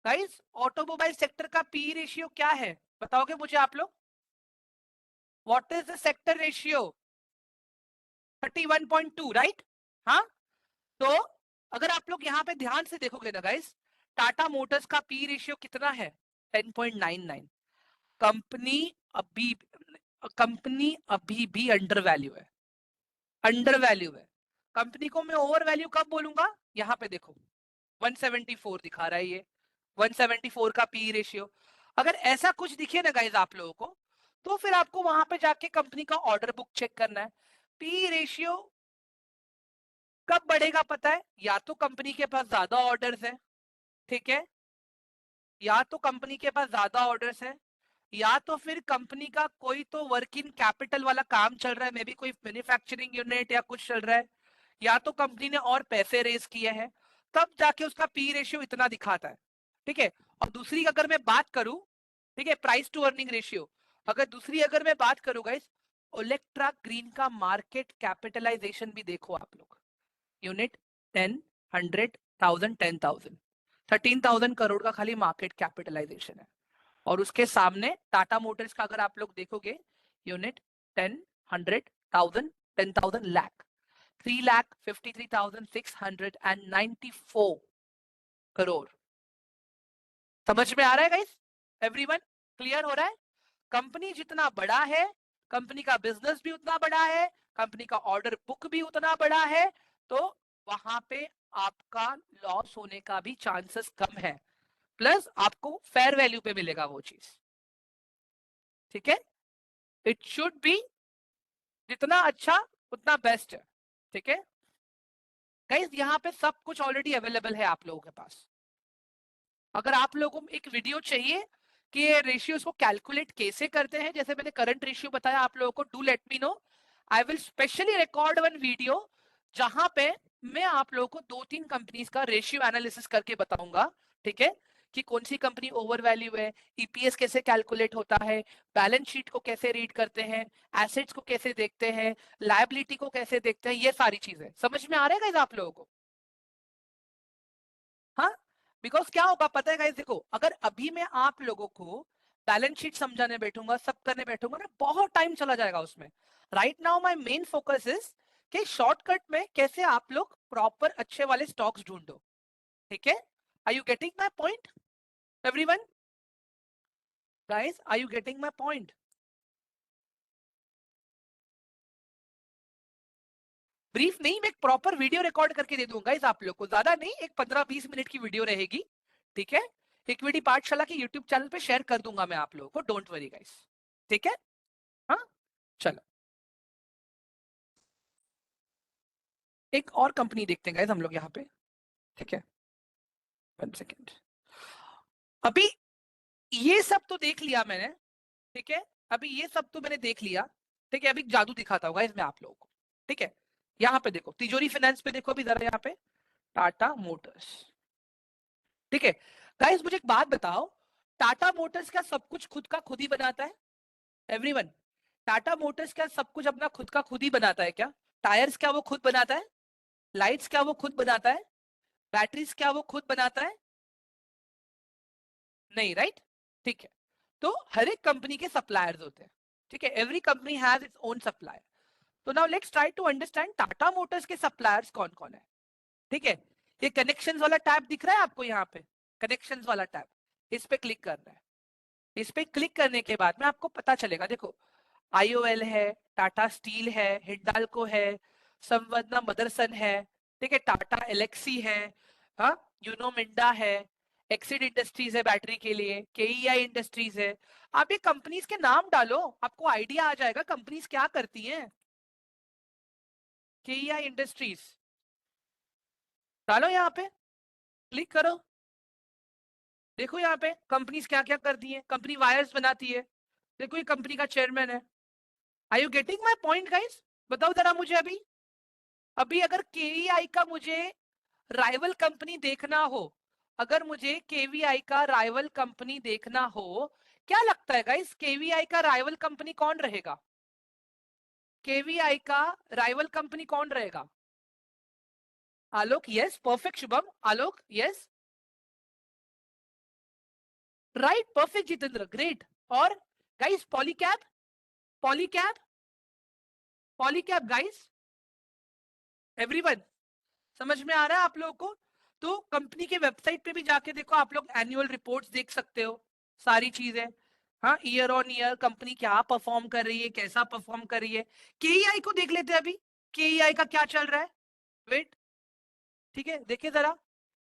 गाइस? ऑटोमोबाइल सेक्टर का पी रेशियो क्या है, बताओगे मुझे आप लोग? What is the sector ratio? 31.2 right? हाँ, तो अगर आप लोग यहाँ पे ध्यान से देखोगे ना गाइस, टाटा मोटर्स का पी रेशियो कितना है? 10.99। कंपनी अभी कंपनी अभी भी अंडर वैल्यू है, अंडर वैल्यू है। कंपनी को मैं ओवर वैल्यू कब बोलूंगा? यहाँ पे देखो 174 दिखा रहा है ये, 174 का पी रेशियो। अगर ऐसा कुछ दिखे ना गाइज आप लोगों को, तो फिर आपको वहां पे जाके कंपनी का ऑर्डर बुक चेक करना है। पी रेशियो कब बढ़ेगा पता है? या तो कंपनी के पास ज्यादा ऑर्डर्स है, ठीक है, या तो कंपनी के पास ज्यादा ऑर्डर्स है, या तो फिर कंपनी का कोई तो वर्किंग कैपिटल वाला काम चल रहा है, मे बी कोई मैन्युफैक्चरिंग यूनिट या कुछ चल रहा है, या तो कंपनी ने और पैसे रेज किए हैं, तब जाके उसका पी रेशियो इतना दिखाता है, ठीक है। और दूसरी अगर मैं बात करूं, ठीक है, प्राइस टू अर्निंग रेशियो, अगर मैं बात करूं गाइस, ओलेक्ट्रा ग्रीन का मार्केट कैपिटलाइजेशन भी देखो आप लोग, यूनिट 10, 100,000, 10,000, 13,000 करोड़ का खाली मार्केट कैपिटलाइजेशन है। और उसके सामने टाटा मोटर्स का अगर आप लोग देखोगे, यूनिट 10, 100,000, 10,000 लाख, 3,53,694 करोड़। समझ में आ रहा है गाइस? एवरीवन क्लियर हो रहा है? कंपनी जितना बड़ा है, कंपनी का बिजनेस भी उतना बड़ा है, कंपनी का ऑर्डर बुक भी उतना बड़ा है, तो वहां पे आपका लॉस होने का भी चांसेस कम है, प्लस आपको फेयर वैल्यू पे मिलेगा वो चीज, ठीक है। इट शुड बी जितना अच्छा उतना बेस्ट है, ठीक है गाइस। यहाँ पे सब कुछ ऑलरेडी अवेलेबल है आप लोगों के पास। अगर आप लोगों को एक वीडियो चाहिए कि ये रेशियोज को कैलकुलेट कैसे करते हैं, जैसे मैंने करंट रेशियो बताया आप लोगों को, do let me no, I will specially record one video जहां पे मैं आप लोगों को 2-3 कंपनीज का रेशियो एनालिसिस करके बताऊंगा, ठीक है, कि कौन सी कंपनी ओवर वैल्यू है, ईपीएस कैसे कैलकुलेट होता है, बैलेंस शीट को कैसे रीड करते हैं, एसेट्स को कैसे देखते हैं, लायबिलिटी को कैसे देखते हैं, ये सारी चीजें समझ में आ रहा है आप लोगों को? हाँ, बिकॉज क्या होगा पता है गाइस, देखो अगर अभी मैं आप लोगों को बैलेंस शीट समझाने बैठूंगा, सब करने बैठूंगा ना, बहुत टाइम चला जाएगा उसमें। Right now my main focus is कि शॉर्टकट में कैसे आप लोग प्रॉपर अच्छे वाले स्टॉक्स ढूंढो, ठीक है। Are you getting my point everyone? Guys are you getting my point? Brief नहीं, मैं एक प्रॉपर वीडियो रिकॉर्ड करके दे दूंगा इस आप लोग को, ज्यादा नहीं, एक 15-20 मिनट की वीडियो रहेगी, ठीक है। इक्विटी पाठशाला के यूट्यूब चैनल पे शेयर कर दूंगा मैं आप लोगों को, डोंट वरी गाइस, ठीक है। हाँ, चलो एक और कंपनी देखते हैं गाइस हम लोग यहाँ पे, ठीक है, 1 सेकेंड। अभी ये सब तो देख लिया मैंने, ठीक है, अभी ये सब तो मैंने देख लिया, ठीक है। अभी जादू दिखाता होगा इसमें आप लोगों को, ठीक है। यहाँ पे देखो तिजोरी फाइनेंस पे देखो अभी जरा, यहाँ पे टाटा मोटर्स, ठीक है। गाइस मुझे एक बात बताओ, टाटा मोटर्स क्या सब कुछ खुद का खुद ही बनाता है? एवरीवन, टाटा मोटर्स क्या सब कुछ अपना खुद का खुद ही बनाता है क्या? टायर्स क्या वो खुद बनाता है? लाइट्स क्या वो खुद बनाता है? बैटरीज क्या वो खुद बनाता है? नहीं, राइट, ठीक है। तो हर एक कंपनी के सप्लायर्स होते हैं, ठीक है, every company has its own supplier. तो now let's try to understand Tata Motors के सप्लायर्स कौन कौन है, ठीक है। ये कनेक्शंस वाला टैब दिख रहा है आपको यहाँ पे, कनेक्शंस वाला टैब, इस पे क्लिक करना है। इस पे क्लिक करने के बाद में आपको पता चलेगा, देखो आईओएल है, टाटा स्टील है, हिंडाल्को है, संवेदना मदरसन है, ठीक है, टाटा एलेक्सी है, हाँ, यूनो मिंडा है, एक्सिड इंडस्ट्रीज है बैटरी के लिए, केईआई इंडस्ट्रीज है। आप ये कंपनीज के नाम डालो, आपको आइडिया आ जाएगा कंपनीज क्या करती हैं। केईआई इंडस्ट्रीज डालो, यहाँ पे क्लिक करो, देखो यहाँ पे कंपनीज क्या क्या करती हैं। कंपनी वायर्स बनाती है, देखो ये कंपनी का चेयरमैन है। Are you getting my point guys? बताओ जरा मुझे, अभी अभी अगर केवीआई का मुझे राइवल कंपनी देखना हो, अगर मुझे केवीआई का राइवल कंपनी देखना हो, क्या लगता है गाइस केवीआई का राइवल कंपनी कौन रहेगा? केवीआई का राइवल कंपनी कौन रहेगा? Alok yes, perfect Shubham, Alok yes, right, perfect Jitendra, great. और guys Polycab, Polycab, Polycab guys, everyone समझ में आ रहा है आप लोगों को? तो कंपनी के वेबसाइट पे भी जाके देखो आप लोग, एनुअल रिपोर्ट्स देख सकते हो, सारी चीजें। हाँ, ईयर ऑन ईयर कंपनी क्या परफॉर्म कर रही है, कैसा परफॉर्म कर रही है। केईआई को देख लेते हैं अभी, केईआई का क्या चल रहा है? वेट, ठीक है, देखिए जरा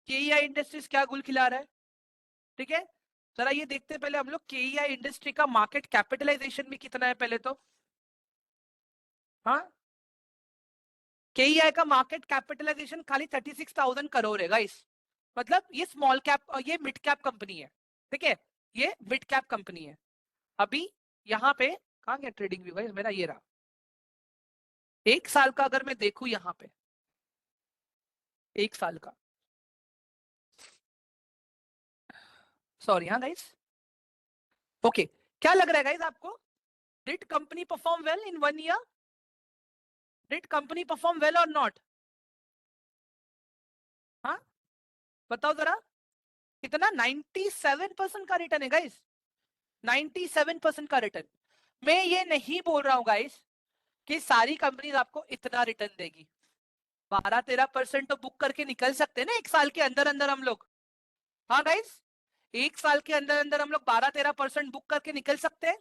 केईआई इंडस्ट्रीज क्या गुल खिला रहा है। ठीक है, जरा ये देखते हैं पहले हम लोग केईआई इंडस्ट्री का मार्केट कैपिटलाइजेशन भी कितना है पहले तो। हाँ, केईआई का मार्केट कैपिटलाइजेशन खाली 36,000 करोड़ है गाइस। मतलब ये स्मॉल कैप और ये मिड कैप कंपनी है। ठीक है, ये मिड कैप कंपनी है। अभी यहाँ पे कहाँ गया ट्रेडिंग व्यू गाइस मेरा? ये रहा। एक साल का अगर मैं देखूं यहाँ पे, एक साल का, सॉरी हाँ गाइस, ओके, क्या लग रहा है गाइस आपको? Did company perform well in 1 year? Did company perform well और नॉट? हाँ, बताओ जरा, कितना? 97% का रिटर्न है गाइस, 97% का रिटर्न। मैं ये नहीं बोल रहा हूं गाइस कि सारी कंपनीज आपको इतना रिटर्न देगी। 12-13% तो बुक करके निकल सकते हैं ना एक साल के अंदर अंदर हम लोग। हाँ गाइस, एक साल के अंदर अंदर हम लोग 12-13% बुक करके निकल सकते हैं।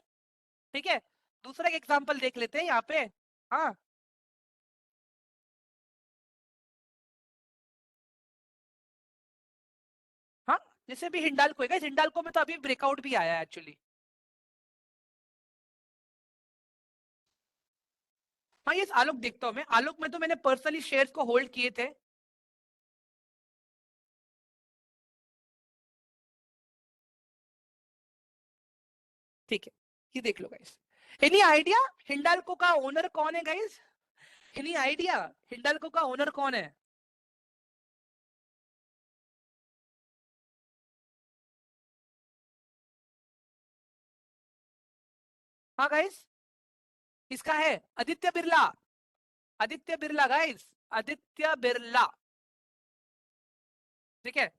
ठीक है, दूसरा एक एग्जांपल देख लेते हैं यहाँ पे। हाँ हाँ, जैसे भी हिंडाल्को है, हिंडाल्को में तो अभी ब्रेकआउट भी आया है एक्चुअली। हाँ, ये आलोक देखता हूँ मैं, आलोक में तो मैंने पर्सनली शेयर्स को होल्ड किए थे। ठीक है, ये देख लो गाइस। एनी आइडिया हिंडाल्को का ओनर कौन है गाइस? एनी आइडिया हिंडाल्को का ओनर कौन है? हाँ गाइस, इसका है आदित्य बिरला। आदित्य बिरला गाइस, आदित्य बिरला। ठीक है,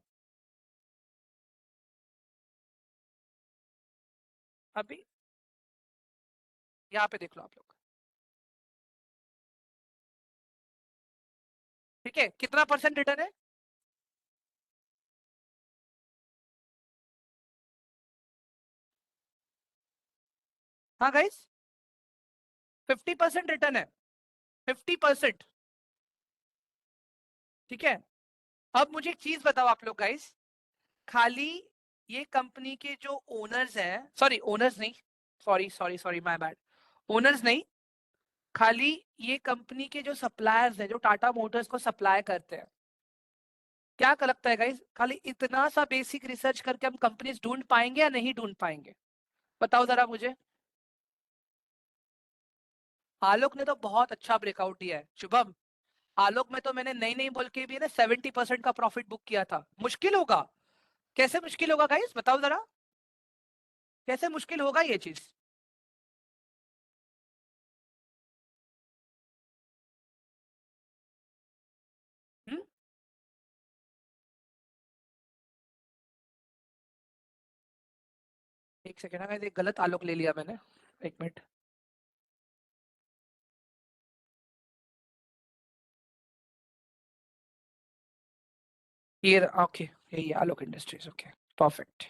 अभी यहाँ पे देख लो आप लोग। ठीक है, कितना परसेंट रिटर्न है? हाँ गाइस, 50% रिटर्न है, 50%। ठीक है, अब मुझे एक चीज बताओ आप लोग गाइस, खाली ये कंपनी के जो ओनर्स हैं, सॉरी ओनर्स नहीं, sorry sorry sorry my bad, owners नहीं, खाली ये कंपनी के जो सप्लायर्स हैं जो टाटा मोटर्स को सप्लाई करते हैं, क्या लगता है गाइस खाली इतना सा बेसिक रिसर्च करके हम कंपनीज ढूंढ पाएंगे या नहीं ढूंढ पाएंगे? बताओ जरा मुझे। आलोक ने तो बहुत अच्छा ब्रेकआउट दिया है शुभम। आलोक में तो मैंने नहीं नहीं बोल के भी ना 70% का प्रॉफिट बुक किया था। मुश्किल होगा? कैसे मुश्किल होगा गाइस, बताओ जरा, कैसे मुश्किल होगा ये चीज? हम्म, एक सेकेंड है, एक गलत आलोक ले लिया मैंने, एक मिनट। ये ओके, यही आलोक इंडस्ट्रीज, ओके, परफेक्ट।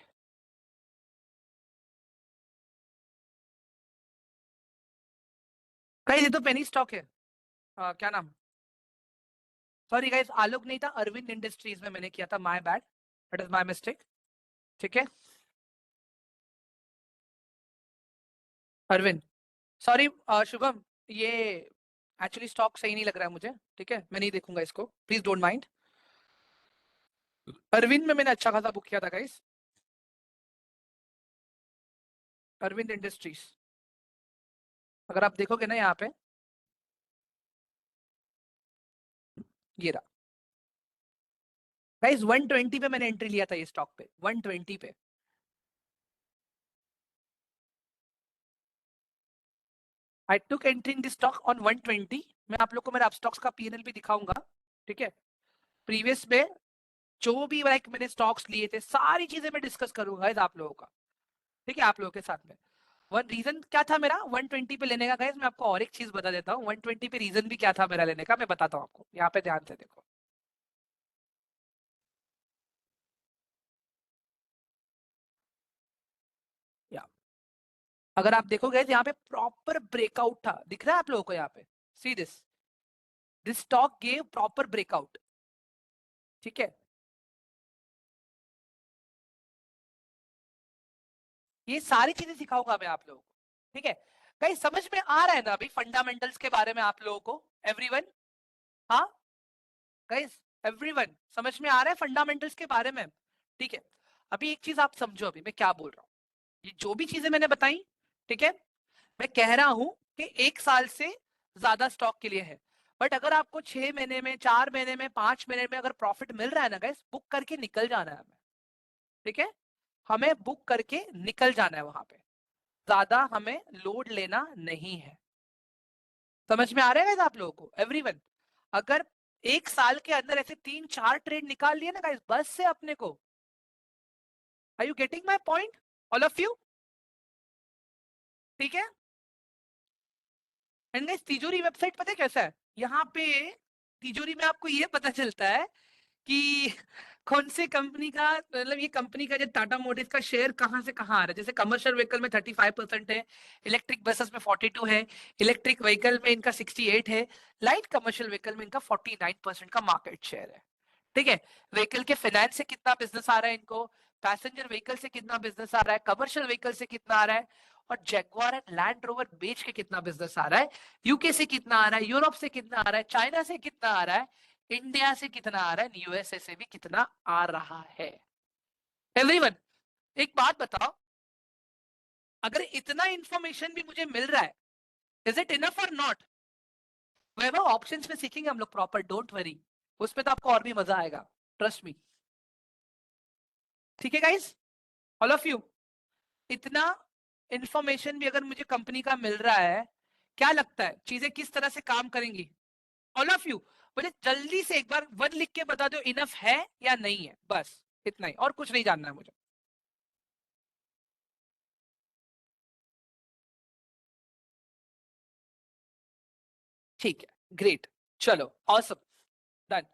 गाइस ये तो पेनी स्टॉक है। क्या नाम? सॉरी गाइस, आलोक नहीं था, अरविंद इंडस्ट्रीज में मैंने किया था, my bad, it is my mistake. ठीक है, अरविंद, सॉरी शुभम, ये एक्चुअली स्टॉक सही नहीं लग रहा है मुझे। ठीक है, मैं नहीं देखूंगा इसको, प्लीज डोंट माइंड। अरविंद में मैंने अच्छा खासा बुक किया था गाइस, अरविंद इंडस्ट्रीज, अगर आप देखोगे ना यहाँ पे, ये रहा गाइस, 120 पे मैंने एंट्री लिया था ये स्टॉक पे, 120 पे। I took entry in this stock on 120। मैं आप लोग को मेरा स्टॉक्स का पीएनएल भी दिखाऊंगा। ठीक है, प्रीवियस में जो भी लाइक मैंने स्टॉक्स लिए थे, सारी चीजें मैं डिस्कस करूंगा गाइस आप लोगों का। ठीक है, आप लोगों के साथ में। वन रीजन क्या था मेरा 120 पे लेने का गाइस, मैं आपको और एक चीज बता देता हूँ, 120 पे रीजन भी क्या था मेरा लेने का, मैं बताता हूँ आपको, यहाँ पे ध्यान से देखो। या अगर आप देखोगे यहाँ पे प्रॉपर ब्रेकआउट था, दिख रहा है आप लोगों को यहाँ पे? See this, this stock gave proper breakout, ठीक है। ये सारी चीजें सिखाऊंगा मैं आप लोगों को, ठीक है। कहीं समझ में आ रहा है ना अभी फंडामेंटल्स के बारे में आप लोगों को, एवरीवन? हाँ गाइस, एवरीवन समझ में आ रहा है फंडामेंटल्स के बारे में? ठीक है। अभी एक चीज आप समझो, अभी मैं क्या बोल रहा हूँ। ये जो भी चीजें मैंने बताई, ठीक है, मैं कह रहा हूं कि 1 साल से ज्यादा स्टॉक के लिए है। बट अगर आपको 6 महीने में, 4 महीने में, 5 महीने में अगर प्रॉफिट मिल रहा है ना गाइस, बुक करके निकल जाना है हमें, ठीक है। हमें बुक करके निकल जाना है वहां पे, ज्यादा हमें लोड लेना नहीं है। समझ में आ रहा है गाइस आप लोगों को, एवरीवन? अगर 1 साल के अंदर ऐसे 3-4 ट्रेड निकाल लिए ना गाइस बस से अपने को, are you getting my point, all of you? ठीक है। एंड गाइस तिजोरी वेबसाइट पता है कैसा है? यहाँ पे तिजोरी में आपको ये पता चलता है कि कौन से कंपनी का, मतलब ये कंपनी का जो टाटा मोटर्स का शेयर कहां से कहां आ रहा है। जैसे कमर्शियल व्हीकल में 35% है, इलेक्ट्रिक बसेस में 42 है, इलेक्ट्रिक व्हीकल में इनका 68 है, लाइट कमर्शियल व्हीकल में इनका 49% का मार्केट शेयर है, ठीक है। व्हीकल के फाइनेंस से कितना बिजनेस आ रहा है इनको, पैसेंजर व्हीकल से कितना बिजनेस आ रहा है, कमर्शियल व्हीकल से कितना आ रहा है, और जैगुआर एंड लैंड रोवर बेच के कितना बिजनेस आ रहा है, यूके से कितना आ रहा है, यूरोप से कितना आ रहा है, चाइना से कितना आ रहा है, इंडिया से कितना आ रहा है, यूएसए से भी कितना आ रहा है। एवरीवन एक बात बताओ, अगर इतना इंफॉर्मेशन भी मुझे मिल रहा है, इज इट इनफ और नॉट? वैभव ऑप्शंस में सीखेंगे हम लोग प्रॉपर, डोंट वरी, उसमें तो आपको और भी मजा आएगा, ट्रस्ट मी। ठीक है गाइस, ऑल ऑफ यू? इतना इंफॉर्मेशन भी अगर मुझे कंपनी का मिल रहा है, क्या लगता है चीजें किस तरह से काम करेंगी? ऑल ऑफ यू मुझे जल्दी से एक बार वन लिख के बता दो, इनफ है या नहीं है, बस इतना ही, और कुछ नहीं जानना है मुझे। ठीक है, ग्रेट, चलो ऑसम, डन।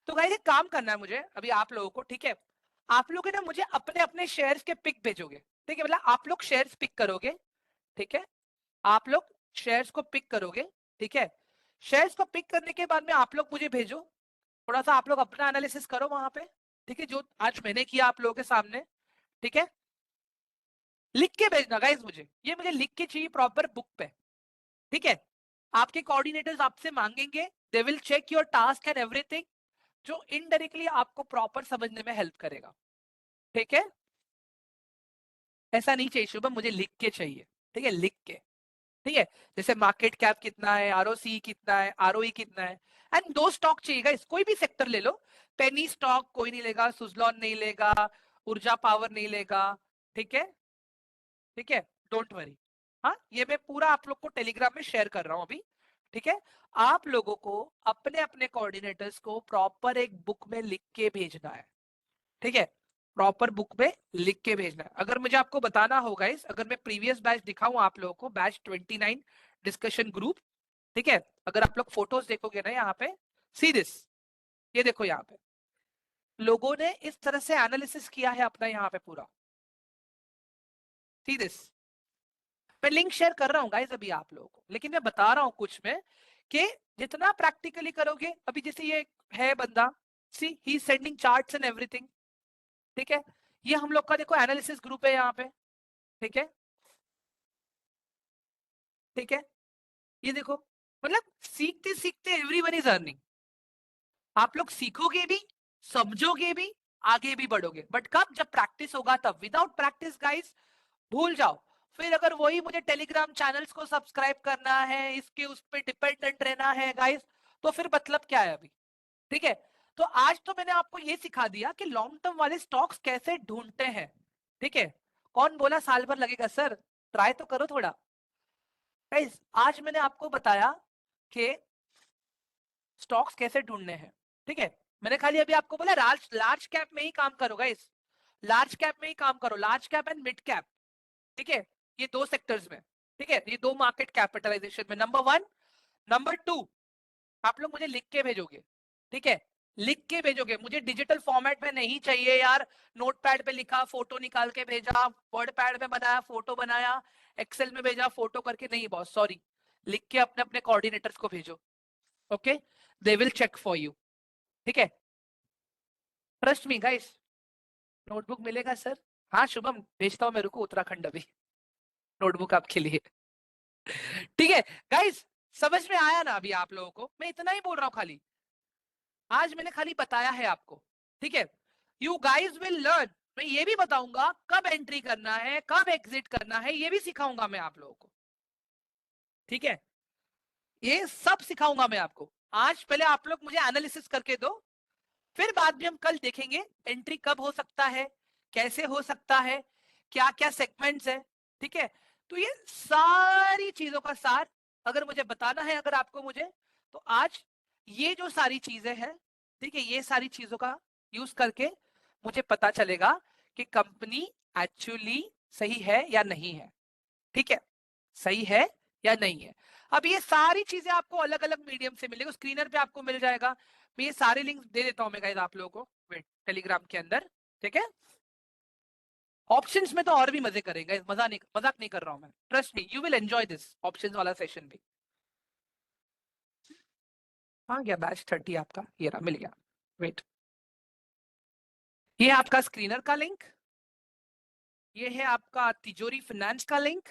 तो गाइस एक काम करना है मुझे अभी आप लोगों को, ठीक है। आप लोग है ना मुझे अपने अपने शेयर्स के पिक भेजोगे, ठीक है, मतलब आप लोग शेयर्स पिक करोगे, ठीक है। आप लोग शेयर्स को पिक करोगे, ठीक है। शेयर्स को पिक करने के बाद में आप लोग मुझे भेजो, थोड़ा सा आप लोग अपना एनालिसिस करो वहां पे, ठीक है, जो आज मैंने किया आप लोगों के सामने, ठीक है। लिख के भेजना गाइस मुझे, ये मुझे लिख के चाहिए प्रॉपर बुक पे, ठीक है। आपके कोऑर्डिनेटर्स आपसे मांगेंगे, they will check your task and everything, जो इनडायरेक्टली आपको प्रॉपर समझने में हेल्प करेगा, ठीक है। ऐसा नहीं चाहिए शुभम, मुझे लिख के चाहिए, ठीक है, लिख के, ठीक है। जैसे मार्केट कैप कितना है, आरओसी कितना है, आरओई कितना है, एंड दो स्टॉक चाहिएगा, इस कोई भी सेक्टर ले लो, पेनी स्टॉक कोई नहीं लेगा, सुजलॉन नहीं लेगा, ऊर्जा पावर नहीं लेगा, ठीक है, ठीक है, डोंट वरी। हाँ ये मैं पूरा आप लोग को टेलीग्राम में शेयर कर रहा हूँ अभी, ठीक है। आप लोगों को अपने अपने कोऑर्डिनेटर्स को प्रॉपर एक बुक में लिख के भेजना है, ठीक है, प्रॉपर बुक में लिख के भेजना है। अगर मुझे आपको बताना होगा इस, अगर मैं प्रीवियस बैच दिखाऊं आप लोगों को, बैच 29 डिस्कशन ग्रुप, ठीक है, अगर आप लोग फोटोज देखोगे ना यहाँ पे, सी दिस, ये देखो यहाँ पे लोगों ने इस तरह से एनालिसिस किया है अपना यहाँ पे पूरा, सी दिस। मैं लिंक शेयर कर रहा हूँ गाइस अभी आप लोगों को, लेकिन मैं बता रहा हूँ कुछ में कि जितना प्रैक्टिकली करोगे, अभी जैसे ये है बंदा, सी ही सेंडिंग चार्ट्स एंड एवरीथिंग, ठीक है। ये हम लोग का देखो एनालिसिस ग्रुप है यहाँ पे, ठीक है, ठीक है। ये देखो, मतलब सीखते सीखते एवरीवन इज अर्निंग। आप लोग सीखोगे भी, समझोगे भी, आगे भी बढ़ोगे, बट कब? जब प्रैक्टिस होगा तब। विदाउट प्रैक्टिस गाइस भूल जाओ। फिर अगर वही मुझे टेलीग्राम चैनल्स को सब्सक्राइब करना है, इसके उस पर डिपेंडेंट रहना है गाइस, तो फिर मतलब क्या है अभी, ठीक है। तो आज तो मैंने आपको ये सिखा दिया कि लॉन्ग टर्म वाले स्टॉक्स कैसे ढूंढते हैं, ठीक है। कौन बोला साल भर लगेगा सर, ट्राई तो करो थोड़ा। गाइस आज मैंने आपको बताया कि स्टॉक्स कैसे ढूंढने हैं, ठीक है। मैंने खाली अभी आपको बोला लार्ज लार्ज कैप में ही काम करो गाइस, लार्ज कैप में ही काम करो, large cap and mid cap, ठीक है। ये दो सेक्टर्स में, ठीक है, ये दो मार्केट कैपिटलाइजेशन में, नंबर वन। नंबर टू, आप लोग मुझे लिख के भेजोगे, ठीक है, लिख के भेजोगे, मुझे डिजिटल फॉर्मेट में नहीं चाहिए यार, नोटपैड पे लिखा, फोटो निकाल के भेजा, वर्ड पैड में बनाया, फोटो बनाया, एक्सेल में भेजा, फोटो करके नहीं बॉस, सॉरी, लिख के अपने अपने कोऑर्डिनेटर्स को भेजो, okay. They will check for you, ठीक है, ट्रस्ट मी गाइस। नोटबुक मिलेगा सर? हाँ शुभम भेजता हूँ, मेरे को उत्तराखंड अभी नोटबुक आपके लिए। ठीक है गाइस, समझ में आया ना अभी आप लोगों को? मैं इतना ही बोल रहा हूँ खाली, आज मैंने खाली बताया है आपको, ठीक है। यू गाइज विल लर्न, मैं ये भी बताऊंगा कब एंट्री करना है, कब एग्जिट करना है, ये भी सिखाऊंगा मैं आप लोगों को, ठीक है। ये सब सिखाऊंगा मैं आपको। आज पहले आप लोग मुझे एनालिसिस करके दो, फिर बाद में हम कल देखेंगे एंट्री कब हो सकता है, कैसे हो सकता है, क्या क्या सेगमेंट्स है, ठीक है। तो ये सारी चीजों का सार अगर मुझे बताना है, अगर आपको मुझे, तो आज ये जो सारी चीजें हैं, ठीक है, ये सारी चीजों का यूज करके मुझे पता चलेगा कि कंपनी एक्चुअली सही है या नहीं है, ठीक है, सही है या नहीं है। अब ये सारी चीजें आपको अलग अलग मीडियम से मिलेगा, स्क्रीनर पे आपको मिल जाएगा। मैं ये सारे लिंक दे देता हूँ मैं गाइस आप लोगों को, वेट, टेलीग्राम के अंदर, ठीक है। ऑप्शंस में तो और भी मजे करेंगे, मजाक नहीं कर रहा हूं मैं, trust me, you will enjoy this options वाला सेशन भी। हाँ गया बैच 30 आपका, ये रहा, मिल गया, वेट। ये आपका स्क्रीनर का लिंक, ये है आपका तिजोरी फाइनेंस का लिंक,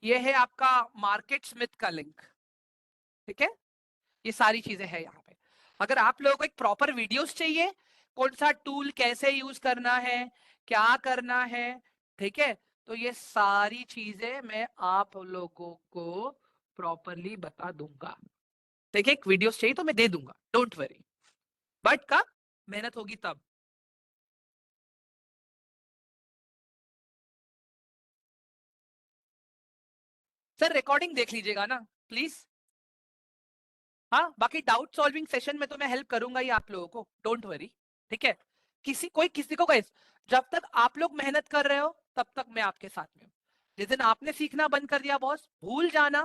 ये है आपका मार्केट स्मिथ का लिंक, ठीक है। ये सारी चीजें हैं यहाँ पे। अगर आप लोगों को एक प्रॉपर वीडियोस चाहिए, कौन सा टूल कैसे यूज करना है, क्या करना है, ठीक है, तो ये सारी चीजें मैं आप लोगों को प्रॉपरली बता दूंगा, ठीक है। एक वीडियोस चाहिए तो मैं दे दूंगा, डोंट वरी, बट का मेहनत होगी तब। सर रिकॉर्डिंग देख लीजिएगा ना प्लीज। हाँ बाकी डाउट सॉल्विंग सेशन में तो मैं हेल्प करूंगा ही आप लोगों को, डोंट वरी, ठीक है। किसी को गाइस, जब तक आप लोग मेहनत कर रहे हो तब तक मैं आपके साथ में हूँ। जिस दिन आपने सीखना बंद कर दिया बॉस, भूल जाना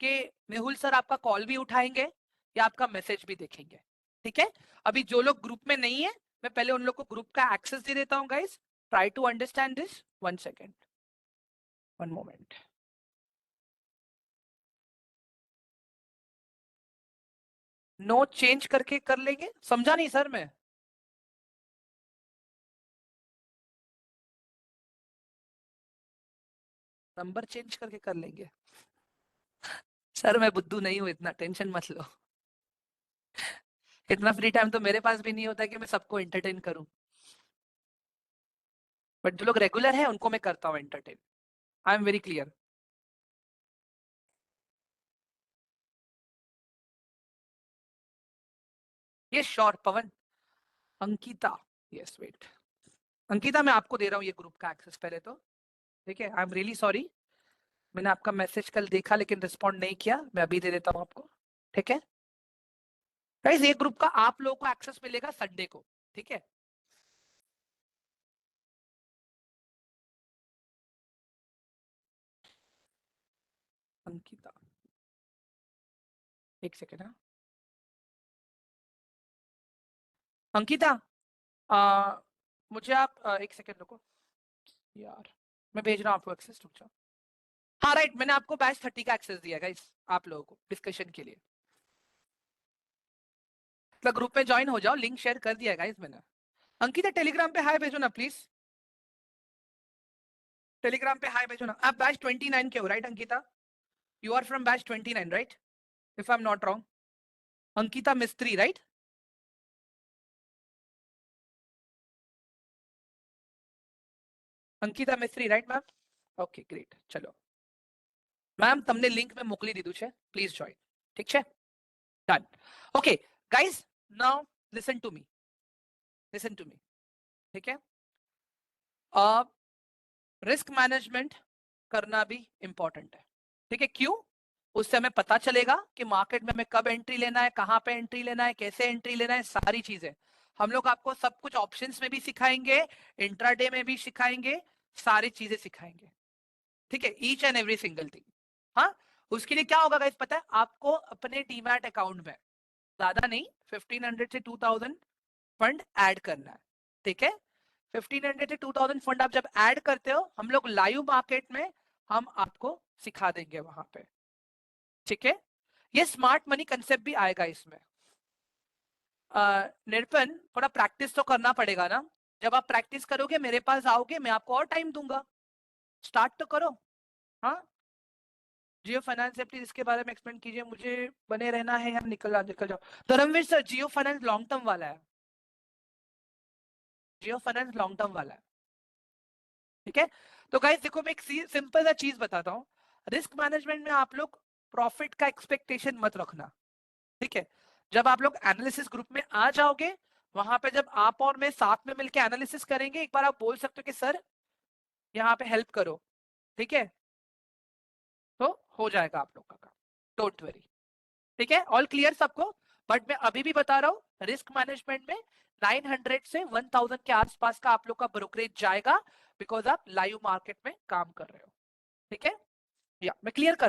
कि मेहुल सर आपका कॉल भी उठाएंगे या आपका मैसेज भी देखेंगे, ठीक है। अभी जो लोग ग्रुप में नहीं है, मैं पहले उन लोग को ग्रुप का एक्सेस दे देता हूँ guys. Try to understand this, 1 second, 1 moment. No change करके कर लेंगे, समझा नहीं सर मैं? नंबर चेंज करके कर लेंगे? सर मैं बुद्धू नहीं हूं, इतना टेंशन मत लो। इतना फ्री टाइम तो मेरे पास भी नहीं होता कि मैं सबको एंटरटेन करूं, बट जो लोग रेगुलर है उनको मैं करता हूं entertain. I am very clear. ये श्योर पवन, अंकिता, यस वेट, अंकिता मैं आपको दे रहा हूँ ये ग्रुप का एक्सेस पहले तो, ठीक है। आई एम रियली सॉरी, मैंने आपका मैसेज कल देखा लेकिन रिस्पॉन्ड नहीं किया, मैं अभी दे देता हूँ आपको, ठीक है। गाइस ये ग्रुप का आप लोगों को एक्सेस मिलेगा संडे को, ठीक है। अंकिता, एक सेकेंड, हाँ अंकिता, आ, मुझे आप एक सेकेंड रुको यार, मैं भेज रहा हूँ आपको एक्सेस, रुक जाओ। हाँ राइट, मैंने आपको बैच 30 का एक्सेस दिया गाइस आप लोगों को डिस्कशन के लिए। मतलब ग्रुप में ज्वाइन हो जाओ, लिंक शेयर कर दिया गाइस मैंने। अंकिता टेलीग्राम पे हाय भेजो ना प्लीज, टेलीग्राम पे हाय भेजो ना। आप बैच 29 के हो right Ankita? You are from batch 29 right, if I am not wrong. Ankita Mistry right? Ankita Mistry right ma'am? Okay great, चलो मैम तुमने लिंक में मोकली दीधું છે, प्लीज ज्वाइन, ठीक है, done. Okay guys, now listen to me, listen to me, ठीक है। रिस्क मैनेजमेंट करना भी इंपॉर्टेंट है, ठीक है। क्यों? उससे हमें पता चलेगा कि मार्केट में हमें कब एंट्री लेना है, कहां पे एंट्री लेना है, कैसे एंट्री लेना है, सारी चीजें हम लोग आपको सब कुछ ऑप्शंस में भी सिखाएंगे, इंट्राडे में भी सिखाएंगे, सारी चीजें सिखाएंगे, ठीक है, each and every single thing. हाँ, उसके लिए क्या होगा गाइस पता है आपको? अपने डीमैट अकाउंट में ज्यादा नहीं, 1500 से 2000 फंड ऐड करना है, ठीक है। 1500 से 2000 फंड आप जब ऐड करते हो, हम लोग लाइव मार्केट में हम आपको सिखा देंगे वहां पे, ठीक है। ये स्मार्ट मनी कंसेप्ट भी आएगा इसमें। निरपन, थोड़ा प्रैक्टिस तो करना पड़ेगा ना। जब आप प्रैक्टिस करोगे मेरे पास आओगे, मैं आपको और टाइम दूंगा। स्टार्ट तो करो। हाँ, जियो फाइनेंस से प्लीज इसके बारे में एक्सप्लेन कीजिए, मुझे बने रहना है यार, निकल जाओ। धर्मवीर सर, जियो फाइनेंस लॉन्ग टर्म वाला है, जियो फाइनेंस लॉन्ग टर्म वाला है, ठीक है। तो गाइस देखो, मैं एक सिंपल सा चीज बताता हूँ। रिस्क मैनेजमेंट में आप लोग प्रॉफिट का एक्सपेक्टेशन मत रखना, ठीक है। जब आप लोग एनालिसिस ग्रुप में आ जाओगे, वहां पे जब आप और मैं साथ में मिलकर एनालिसिस करेंगे, एक बार आप बोल सकते हो कि सर यहाँ पे हेल्प करो, ठीक है। तो हो जाएगा आप लोग का काम, डोंट वरी, ठीक है। ऑल क्लियर सबको। बट मैं अभी भी बता रहा हूँ, रिस्क मैनेजमेंट में 900 से 1000 के आसपास का आप लोग का ब्रोकरेज जाएगा, बिकॉज आप लाइव मार्केट में काम कर रहे हो, ठीक है। या मैं क्लियर कर